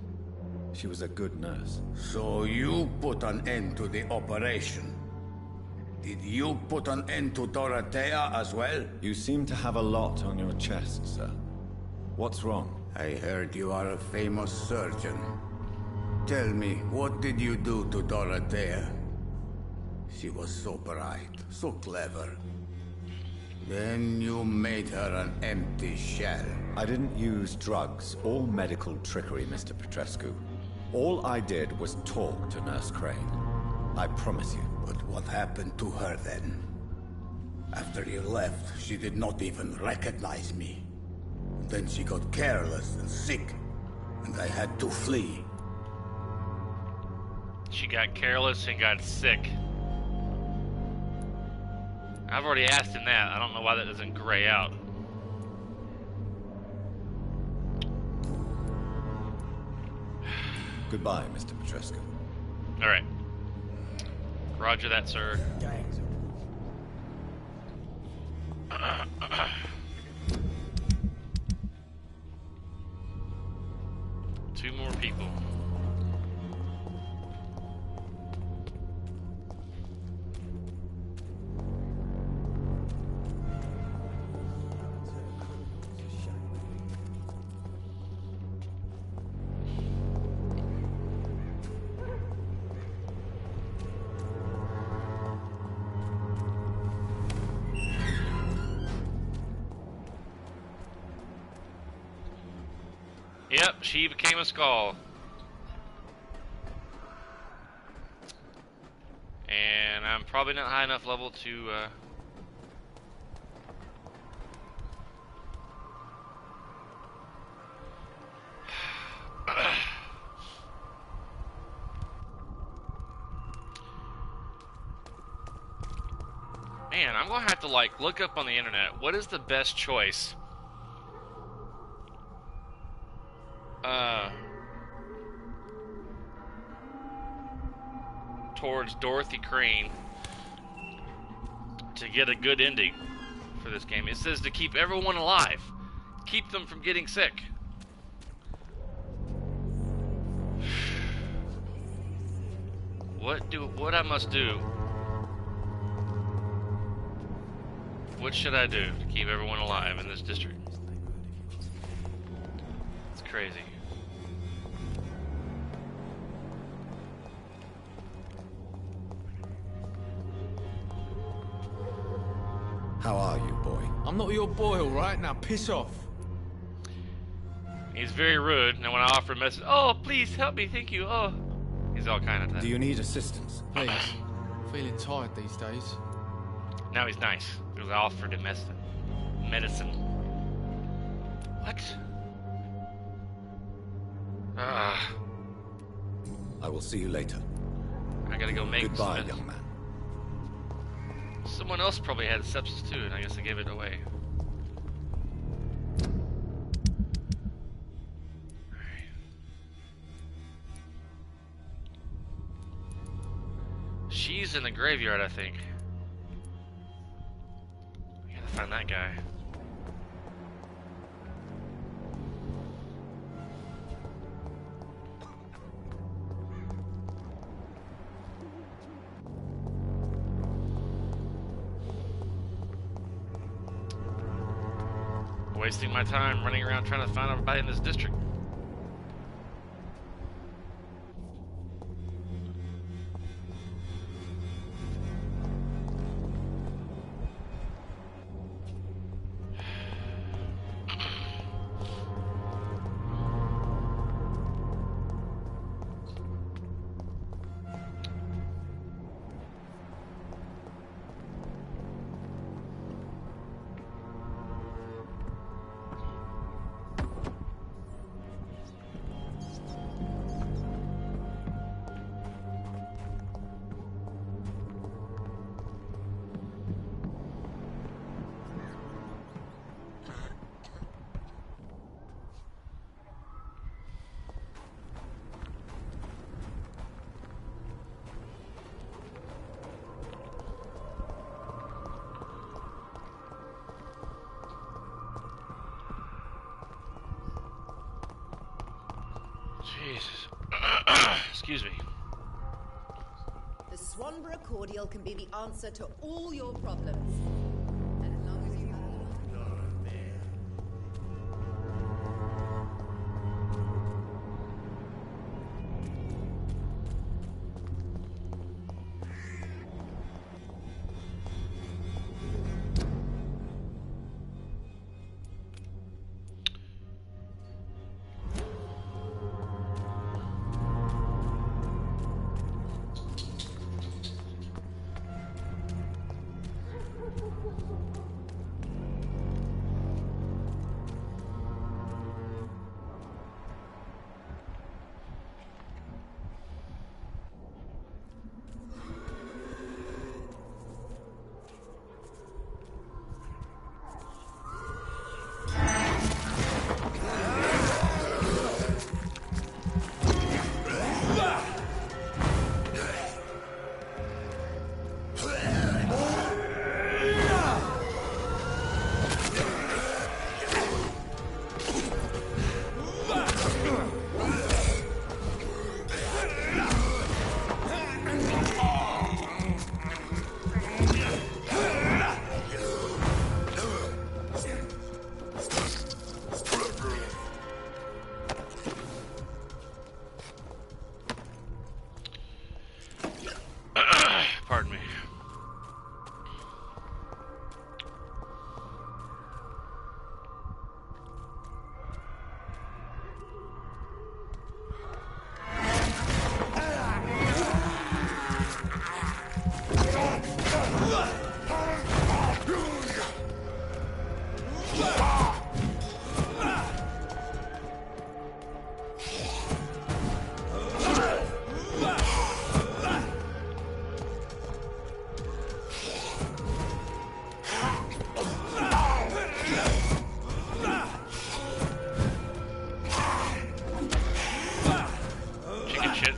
Speaker 3: She was a good nurse.
Speaker 12: So you put an end to the operation? Did you put an end to Dorothea as well?
Speaker 3: You seem to have a lot on your chest, sir. What's wrong?
Speaker 12: I heard you are a famous surgeon. Tell me, what did you do to Dorothea? She was so bright, so clever. Then you made her an empty shell.
Speaker 3: I didn't use drugs or medical trickery, Mr. Petrescu. All I did was talk to Nurse Crane. I promise you.
Speaker 12: But what happened to her then? After you left, she did not even recognize me. Then she got careless and sick, and I had to flee.
Speaker 1: She got careless and got sick. I've already asked him that. I don't know why that doesn't gray out.
Speaker 3: Goodbye, Mr. Petrescu.
Speaker 1: All right. Roger that, sir. Two more people. Yep, she became a skull. And I'm probably not high enough level to, Man, I'm gonna have to, like, look up on the internet, what is the best choice? Towards Dorothy Crane to get a good ending for this game. It says to keep everyone alive. Keep them from getting sick. What I must do? What should I do to keep everyone alive in this district? It's crazy.
Speaker 3: How are you, boy?
Speaker 10: I'm not your boy, all right? Now piss off.
Speaker 1: He's very rude, and when I offer a message, oh, please help me, thank you, oh. He's all kind of that.
Speaker 3: Do you need assistance?
Speaker 10: Please. Feeling tired these days.
Speaker 1: Now he's nice, because I offered him medicine. What?
Speaker 3: I will see you later.
Speaker 1: I gotta go make
Speaker 3: Goodbye,
Speaker 1: some
Speaker 3: young man.
Speaker 1: Someone else probably had sepsis too, and I guess I gave it away. Alright. She's in the graveyard, I think. I gotta find that guy. Wasting my time running around trying to find everybody in this district. Jesus. Excuse me.
Speaker 13: The Swanborough cordial can be the answer to all your problems. And as long as you
Speaker 1: Pardon me. Chicken shit.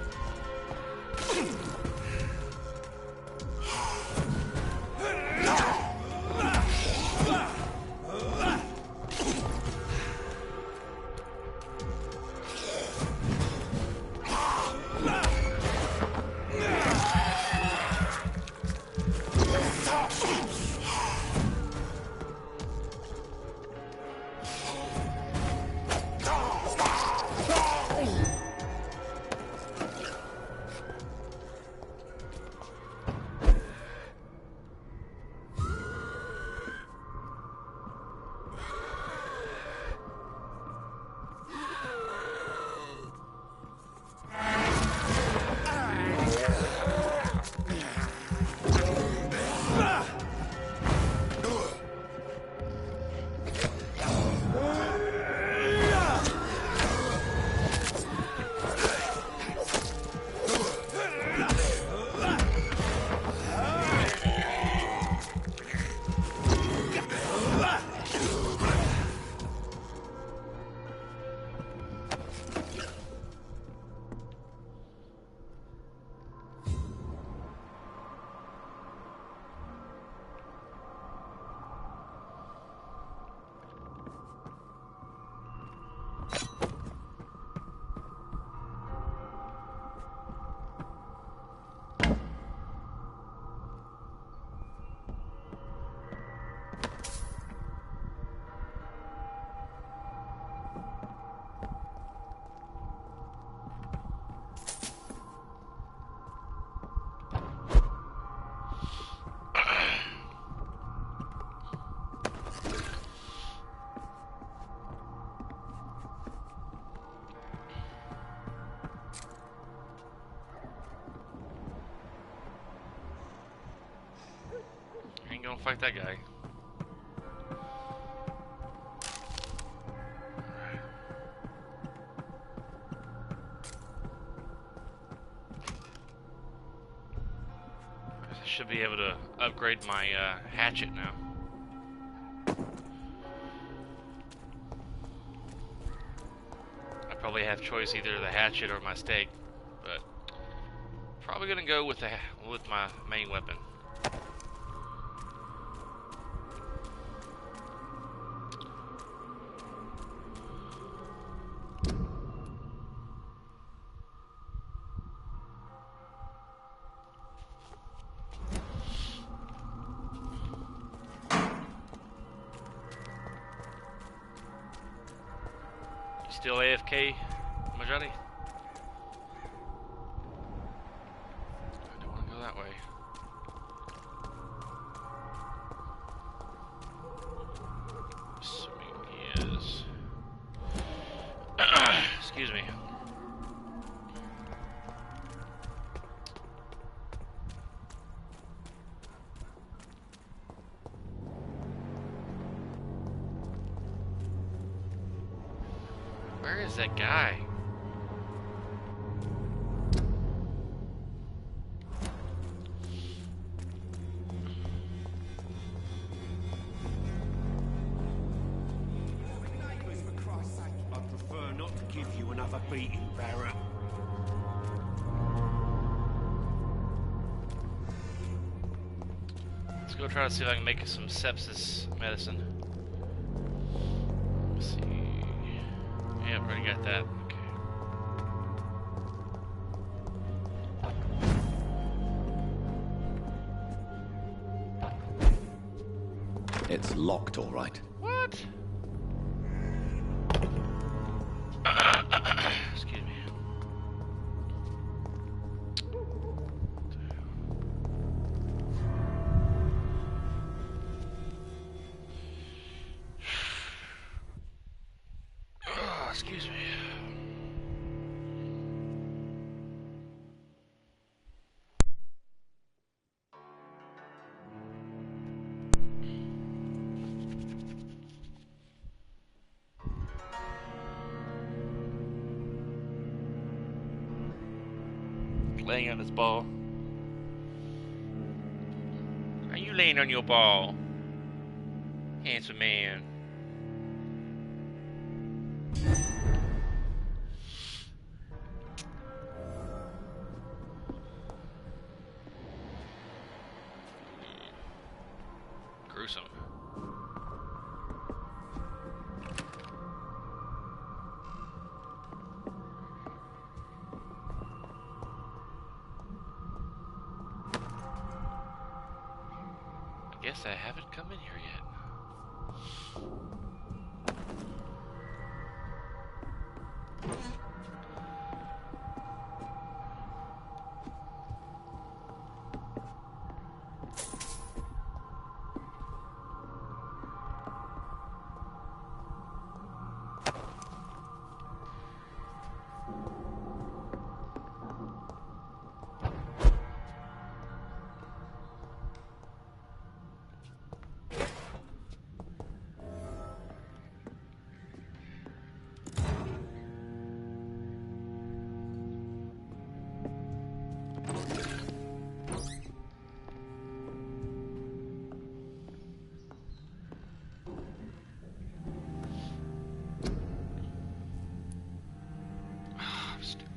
Speaker 1: Ain't gonna fight that guy. I should be able to upgrade my hatchet now. I probably have choice either the hatchet or my stake, but probably gonna go with my main weapon. Still AFK, Majani? I don't want to go that way. Assuming he is. Excuse me. Where is that guy?
Speaker 8: I'd prefer not to give you another beating, Barrett.
Speaker 1: Let's go try to see if I can make some sepsis medicine. Let's see. Yeah, I've already got that. Okay.
Speaker 3: It's locked, all right.
Speaker 1: What? Excuse me. Excuse me. Laying on his ball. Are you laying on your ball, handsome man? Gruesome. I guess I haven't come in here yet.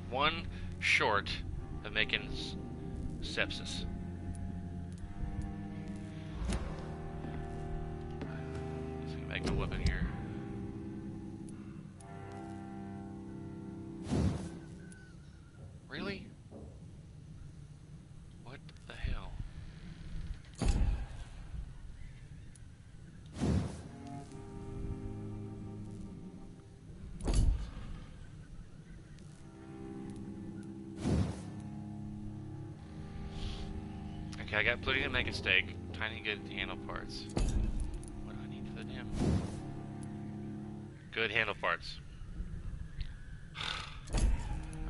Speaker 1: One short of making sepsis. Let's see if I can go up in here. Really? What the hell? Okay, I got plenty to make a steak. Tiny good handle parts. What do I need for the damn? Good handle parts.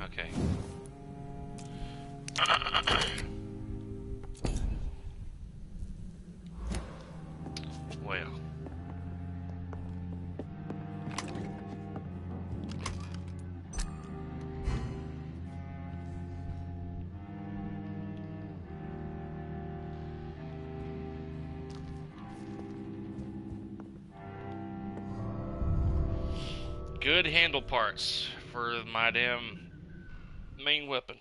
Speaker 1: Okay. Well. Good handle parts for my damn main weapon.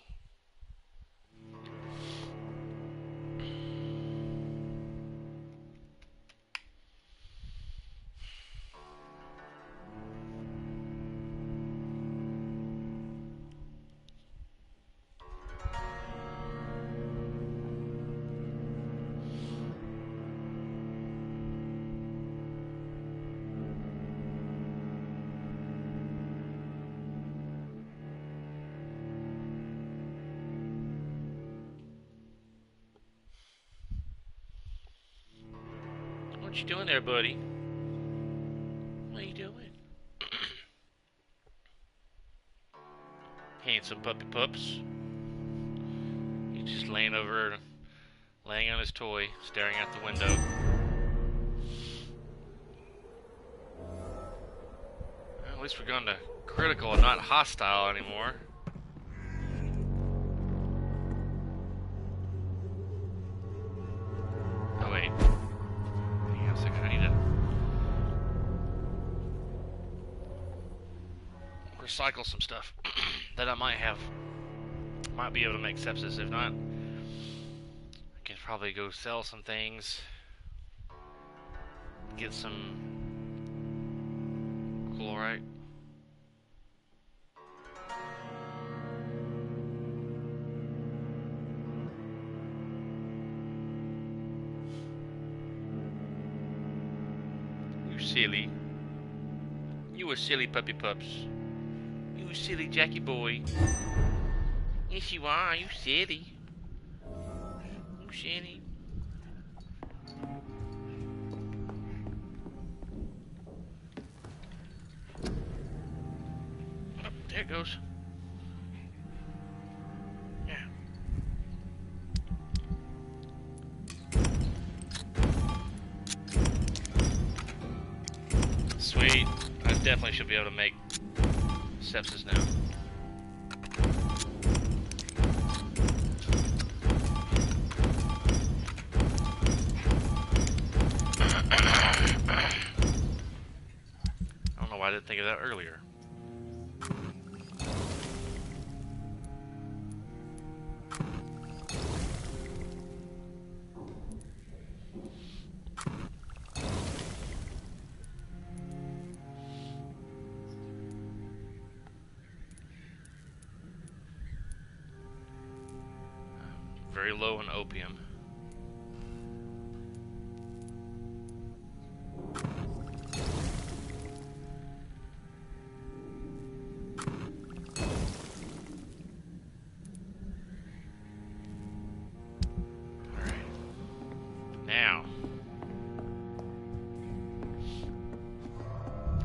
Speaker 1: What you doing there, buddy? What are you doing? Handsome puppy pups. He's just laying on his toy, staring out the window. Well, least we're going to critical and not hostile anymore. Oh wait. Hang on a second, I need to recycle some stuff that I might be able to make sepsis. If not, I can probably go sell some things, get some chlorite. You silly. You a silly puppy pups. You silly Jackie boy. Yes you are, you silly. You silly. Oh, there it goes. Yeah. Sweet. I definitely should be able to make sepsis now. I don't know why I didn't think of that earlier. Very low in opium.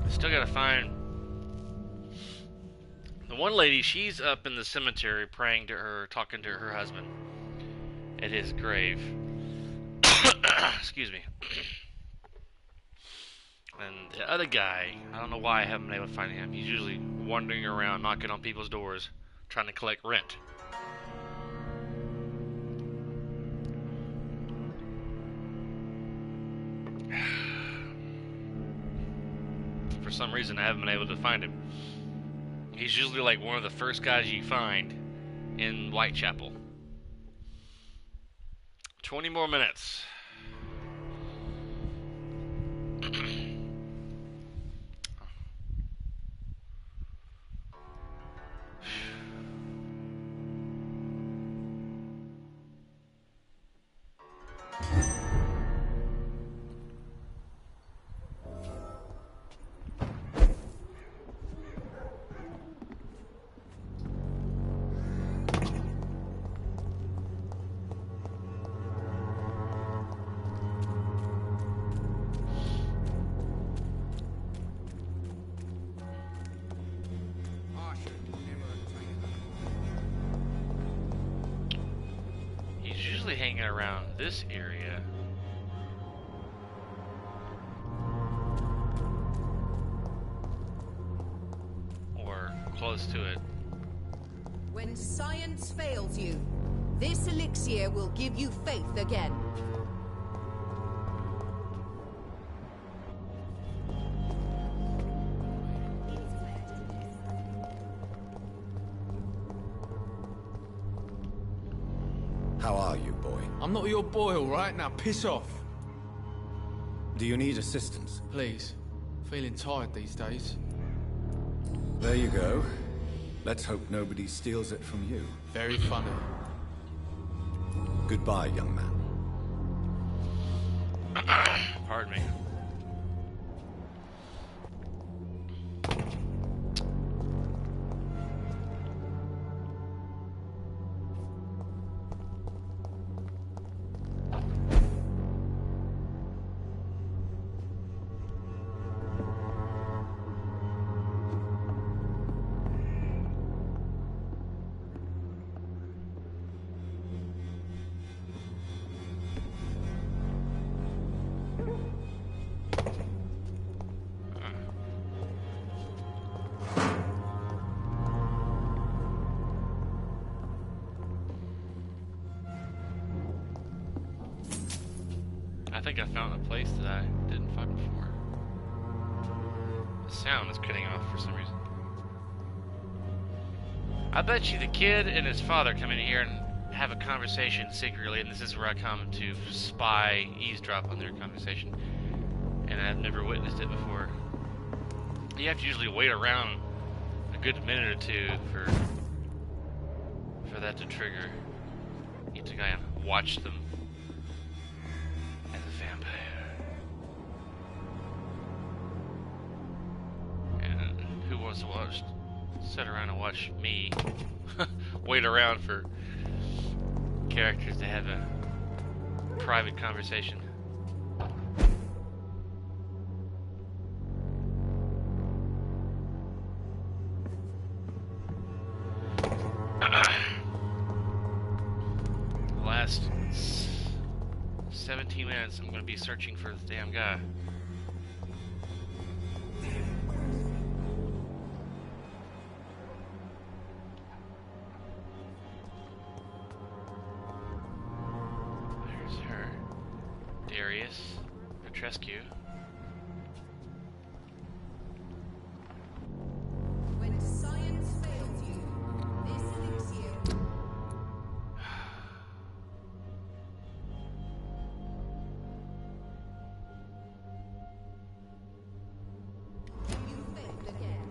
Speaker 1: Still gotta find the one lady. She's up in the cemetery praying to her, talking to her husband at his grave. Excuse me. And the other guy, I don't know why I haven't been able to find him. He's usually wandering around, knocking on people's doors, trying to collect rent. For some reason, I haven't been able to find him. He's usually like one of the first guys you find in Whitechapel. 20 more minutes. Hanging around this area. Or close to it.
Speaker 13: When science fails you, this elixir will give you faith again.
Speaker 3: How are you, boy?
Speaker 10: I'm not your boy, all right? Now piss off.
Speaker 3: Do you need assistance?
Speaker 10: Please. Feeling tired these days.
Speaker 3: There you go. Let's hope nobody steals it from you.
Speaker 10: Very funny.
Speaker 3: Goodbye, young man.
Speaker 1: Pardon me. I think I found a place that I didn't find before. The sound is cutting off for some reason. I bet you the kid and his father come in here and have a conversation secretly, and this is where I come to spy, eavesdrop on their conversation. And I've never witnessed it before. You have to usually wait around a good minute or two for that to trigger. You have to go and watch them as a vampire. And who wants to sit around and watch me wait around for characters to have a private conversation? Last 17 minutes, I'm going to be searching for this damn guy. There's her. Darius. Petrescu.
Speaker 13: When science fails you, this leaves you. You failed again.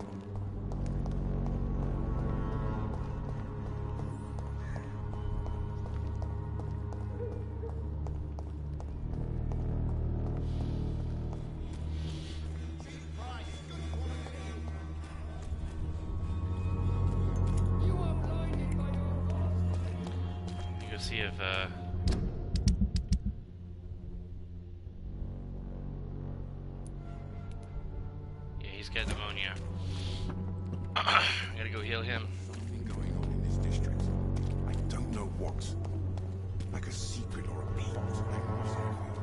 Speaker 1: You go see if yeah, he's got pneumonia. I gotta go heal him.
Speaker 5: Something going on in this district. I don't know what. Like a secret or a plot. Hang myself here.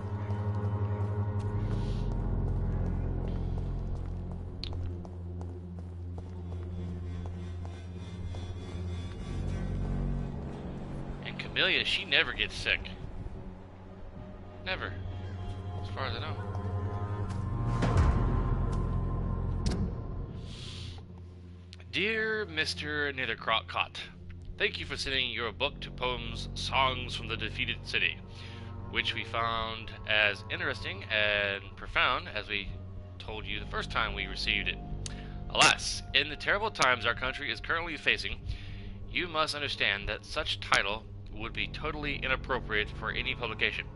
Speaker 1: And Camellia, she never gets sick. Never. As far as I know. Dear Mr. Nethercott, thank you for sending your book to poems, Songs from the Defeated City, which we found as interesting and profound as we told you the first time we received it. Alas, in the terrible times our country is currently facing, you must understand that such title would be totally inappropriate for any publication.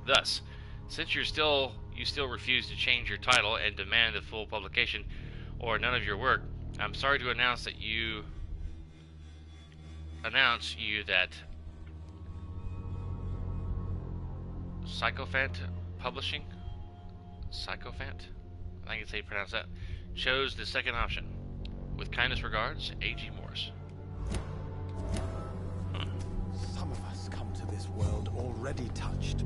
Speaker 1: Thus, since you still refuse to change your title and demand the full publication or none of your work, I'm sorry to announce that that Sycophant Publishing, Sycophant, I think it's how you pronounce that, chose the second option. With kindest regards, A.G. Morse.
Speaker 11: Some of us come to this world already touched.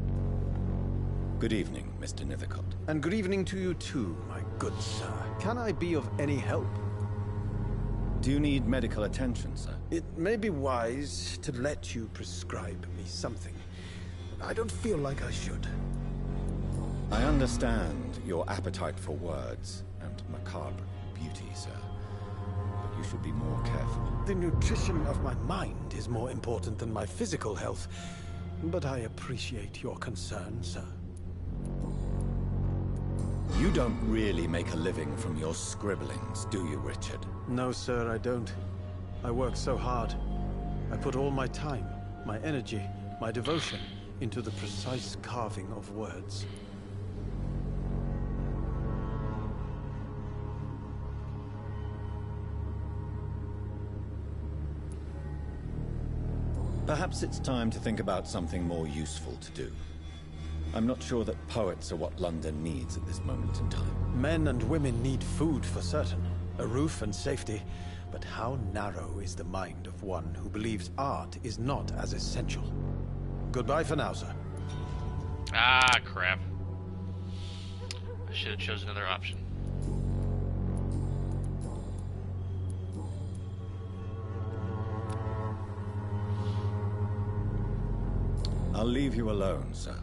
Speaker 3: Good evening, Mr. Nethercott.
Speaker 11: And good evening to you too, my good sir. Can I be of any help?
Speaker 3: Do you need medical attention, sir?
Speaker 11: It may be wise to let you prescribe me something. I don't feel like I should.
Speaker 3: I understand your appetite for words and macabre beauty, sir. But you should be more careful.
Speaker 11: The nutrition of my mind is more important than my physical health. But I appreciate your concern, sir.
Speaker 3: You don't really make a living from your scribblings, do you, Richard?
Speaker 11: No, sir, I don't. I work so hard. I put all my time, my energy, my devotion into the precise carving of words.
Speaker 3: Perhaps it's time to think about something more useful to do. I'm not sure that poets are what London needs at this moment in time.
Speaker 11: Men and women need food for certain, a roof and safety, but how narrow is the mind of one who believes art is not as essential? Goodbye for now, sir.
Speaker 1: Ah, crap. I should have chosen another option.
Speaker 3: I'll leave you alone, sir.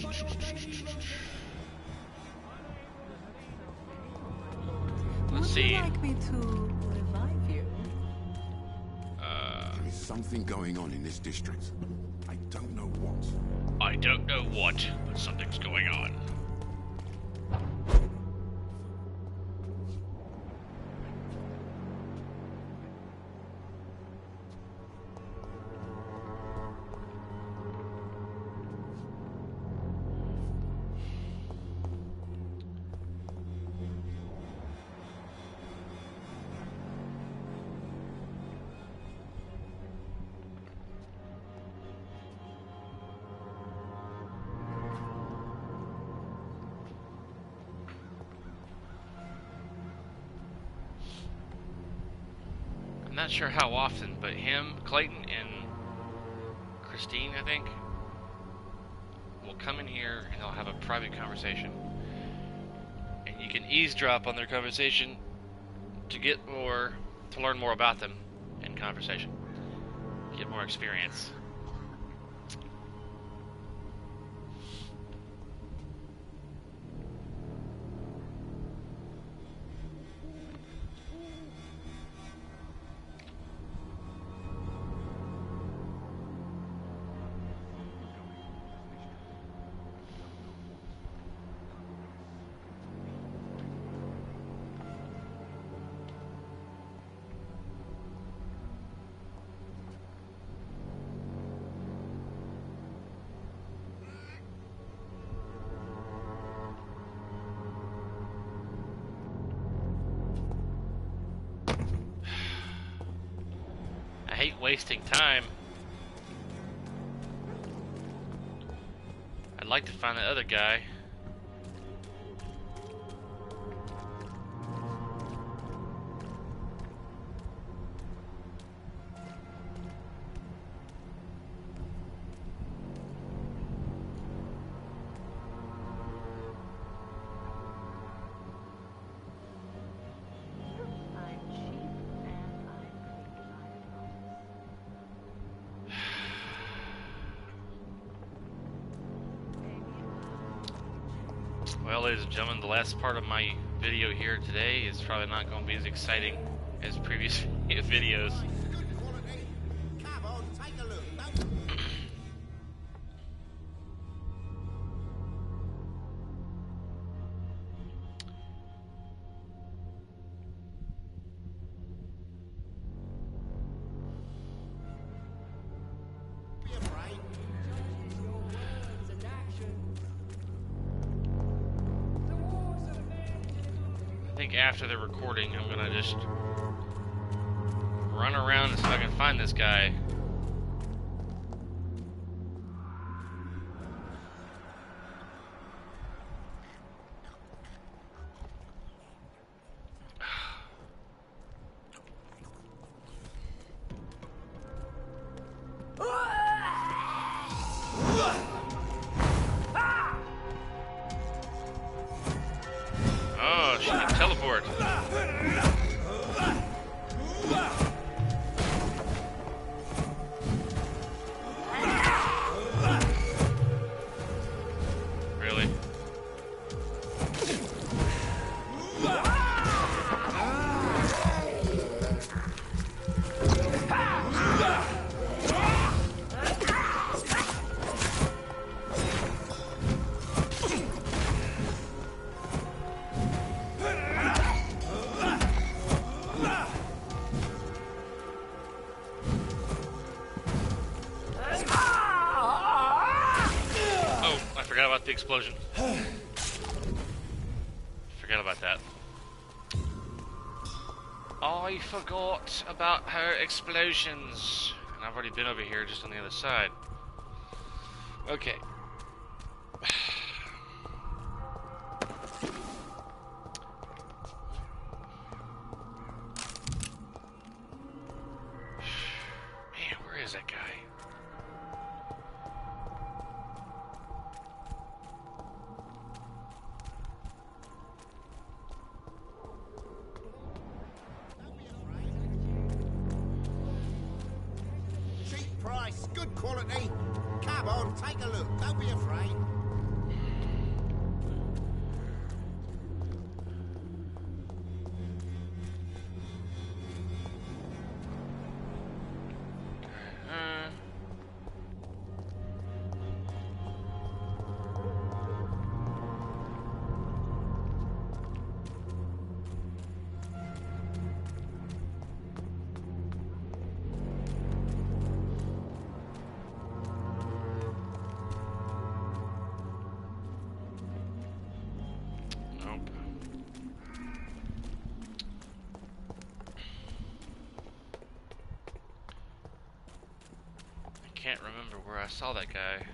Speaker 1: Let's
Speaker 6: Would
Speaker 1: see.
Speaker 6: you like me to revive you?
Speaker 5: There is something going on in this district. I don't know what.
Speaker 1: I don't know what, but something's going on. I'm not sure how often, but him, Clayton, and Christine, I think, will come in here and they'll have a private conversation. And you can eavesdrop on their conversation to learn more about them in conversation. Get more experience. I hate wasting time. I'd like to find the other guy. Well, ladies and gentlemen, the last part of my video here today is probably not going to be as exciting as previous videos.
Speaker 9: Come on, take a look. Be afraid.
Speaker 1: I think after the recording, I'm gonna just run around and see if I can find this guy. Oh, she can teleport. Really? Oh, I forgot about the explosion. Forgot about that. I forgot about her explosions. And I've already been over here just on the other side. Okay. Man, where is that guy?
Speaker 9: Cheap price, good quality. Come on, take a look. Don't be afraid.
Speaker 1: where I saw that guy.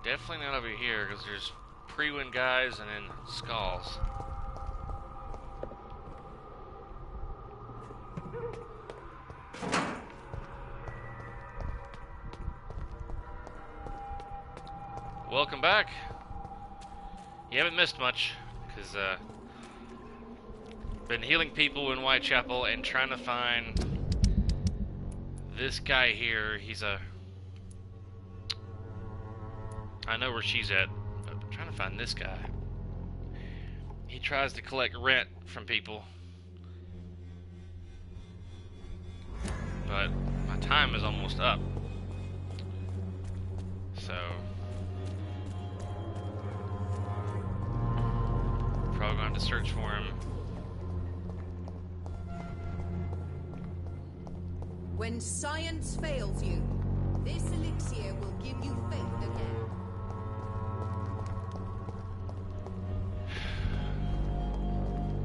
Speaker 1: Definitely not over here, because there's pre-win guys and then skulls. Welcome back. You haven't missed much, because been healing people in Whitechapel and trying to find this guy here. He's a... I know where she's at, but I'm trying to find this guy. He tries to collect rent from people. But my time is almost up. So... probably going to have to search for him.
Speaker 13: When science fails you, this elixir will give you faith again.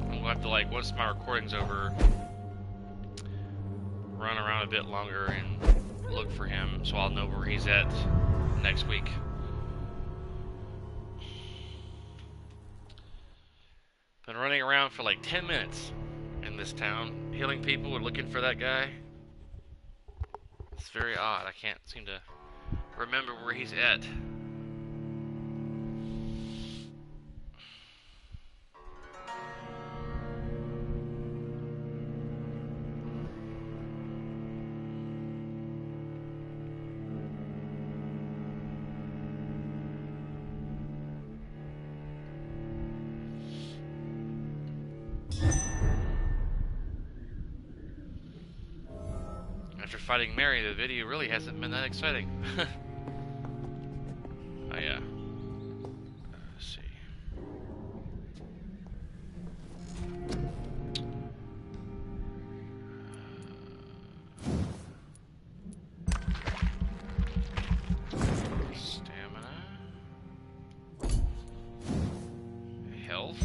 Speaker 1: I'm gonna have to, like, once my recording's over, run around a bit longer and look for him so I'll know where he's at next week. Been running around for like 10 minutes in this town, healing people and looking for that guy. It's very odd. I can't seem to remember where he's at. After fighting Mary, the video really hasn't been that exciting. Oh yeah. Let's see. Stamina. Health.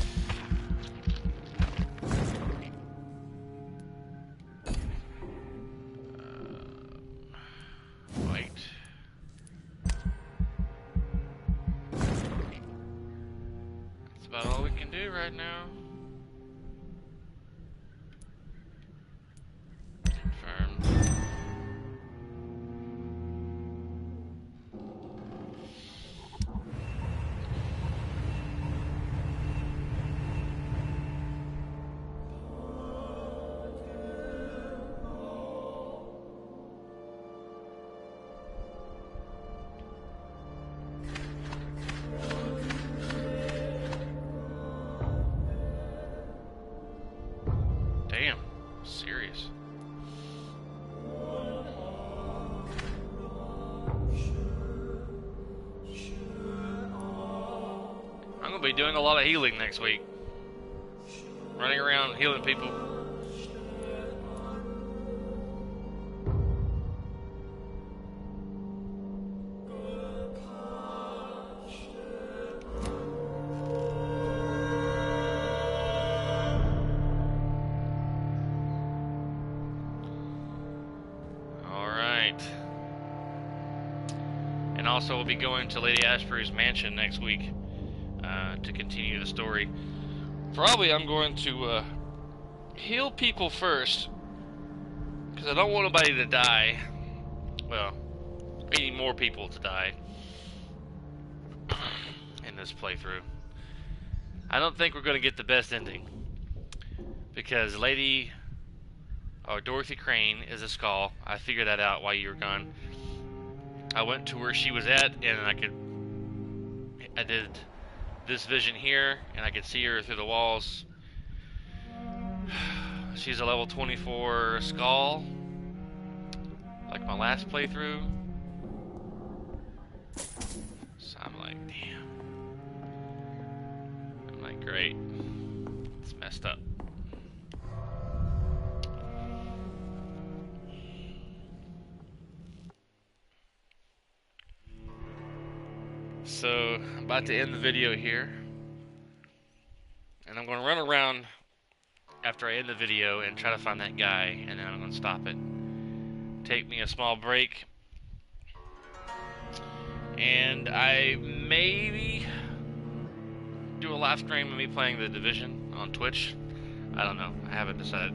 Speaker 1: About all we can do right now. Confirmed. Damn, serious. I'm gonna be doing a lot of healing next week. Running around healing people. And also we'll be going to Lady Ashbury's mansion next week to continue the story. Probably I'm going to heal people first, because I don't want nobody to die. Well, I need more people to die in this playthrough. I don't think we're going to get the best ending, because Lady Dorothy Crane is a skull. I figured that out while you were gone. I went to where she was at, and I did this vision here, and I could see her through the walls. She's a level 24 skull. like my last playthrough. So I'm like, damn. I'm like, great. It's messed up. So, I'm about to end the video here. And I'm going to run around after I end the video and try to find that guy, and then I'm going to stop it. Take me a small break. And I maybe do a live stream of me playing The Division on Twitch. I don't know. I haven't decided.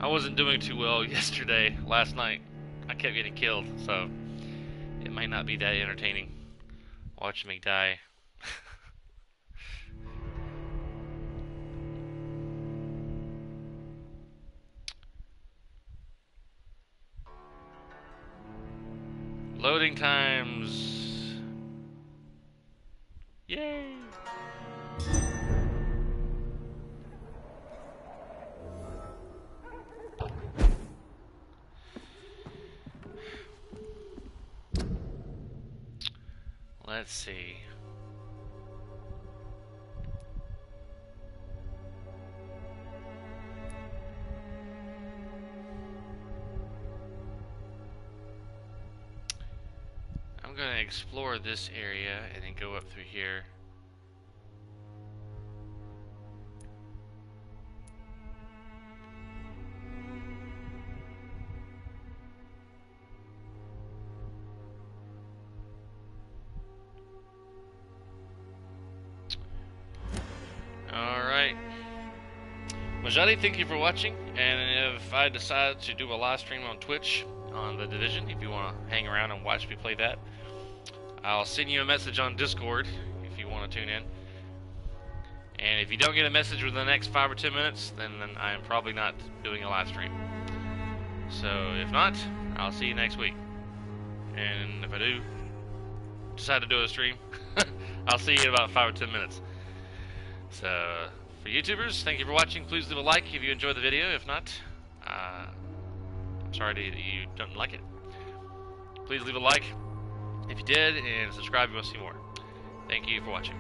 Speaker 1: I wasn't doing too well yesterday, last night. I kept getting killed, so it might not be that entertaining watching me die. Loading times. Yay! Let's see. I'm gonna explore this area and then go up through here. Alright. Majadi, thank you for watching, and if I decide to do a live stream on Twitch on The Division, if you want to hang around and watch me play that, I'll send you a message on Discord if you want to tune in. And if you don't get a message within the next 5 or 10 minutes, then I am probably not doing a live stream. So if not, I'll see you next week. And if I do decide to do a stream, I'll see you in about 5 or 10 minutes. So for YouTubers, thank you for watching. Please leave a like if you enjoyed the video. If not, I'm sorry that you don't like it. Please leave a like if you did, and subscribe if you want to see more. Thank you for watching.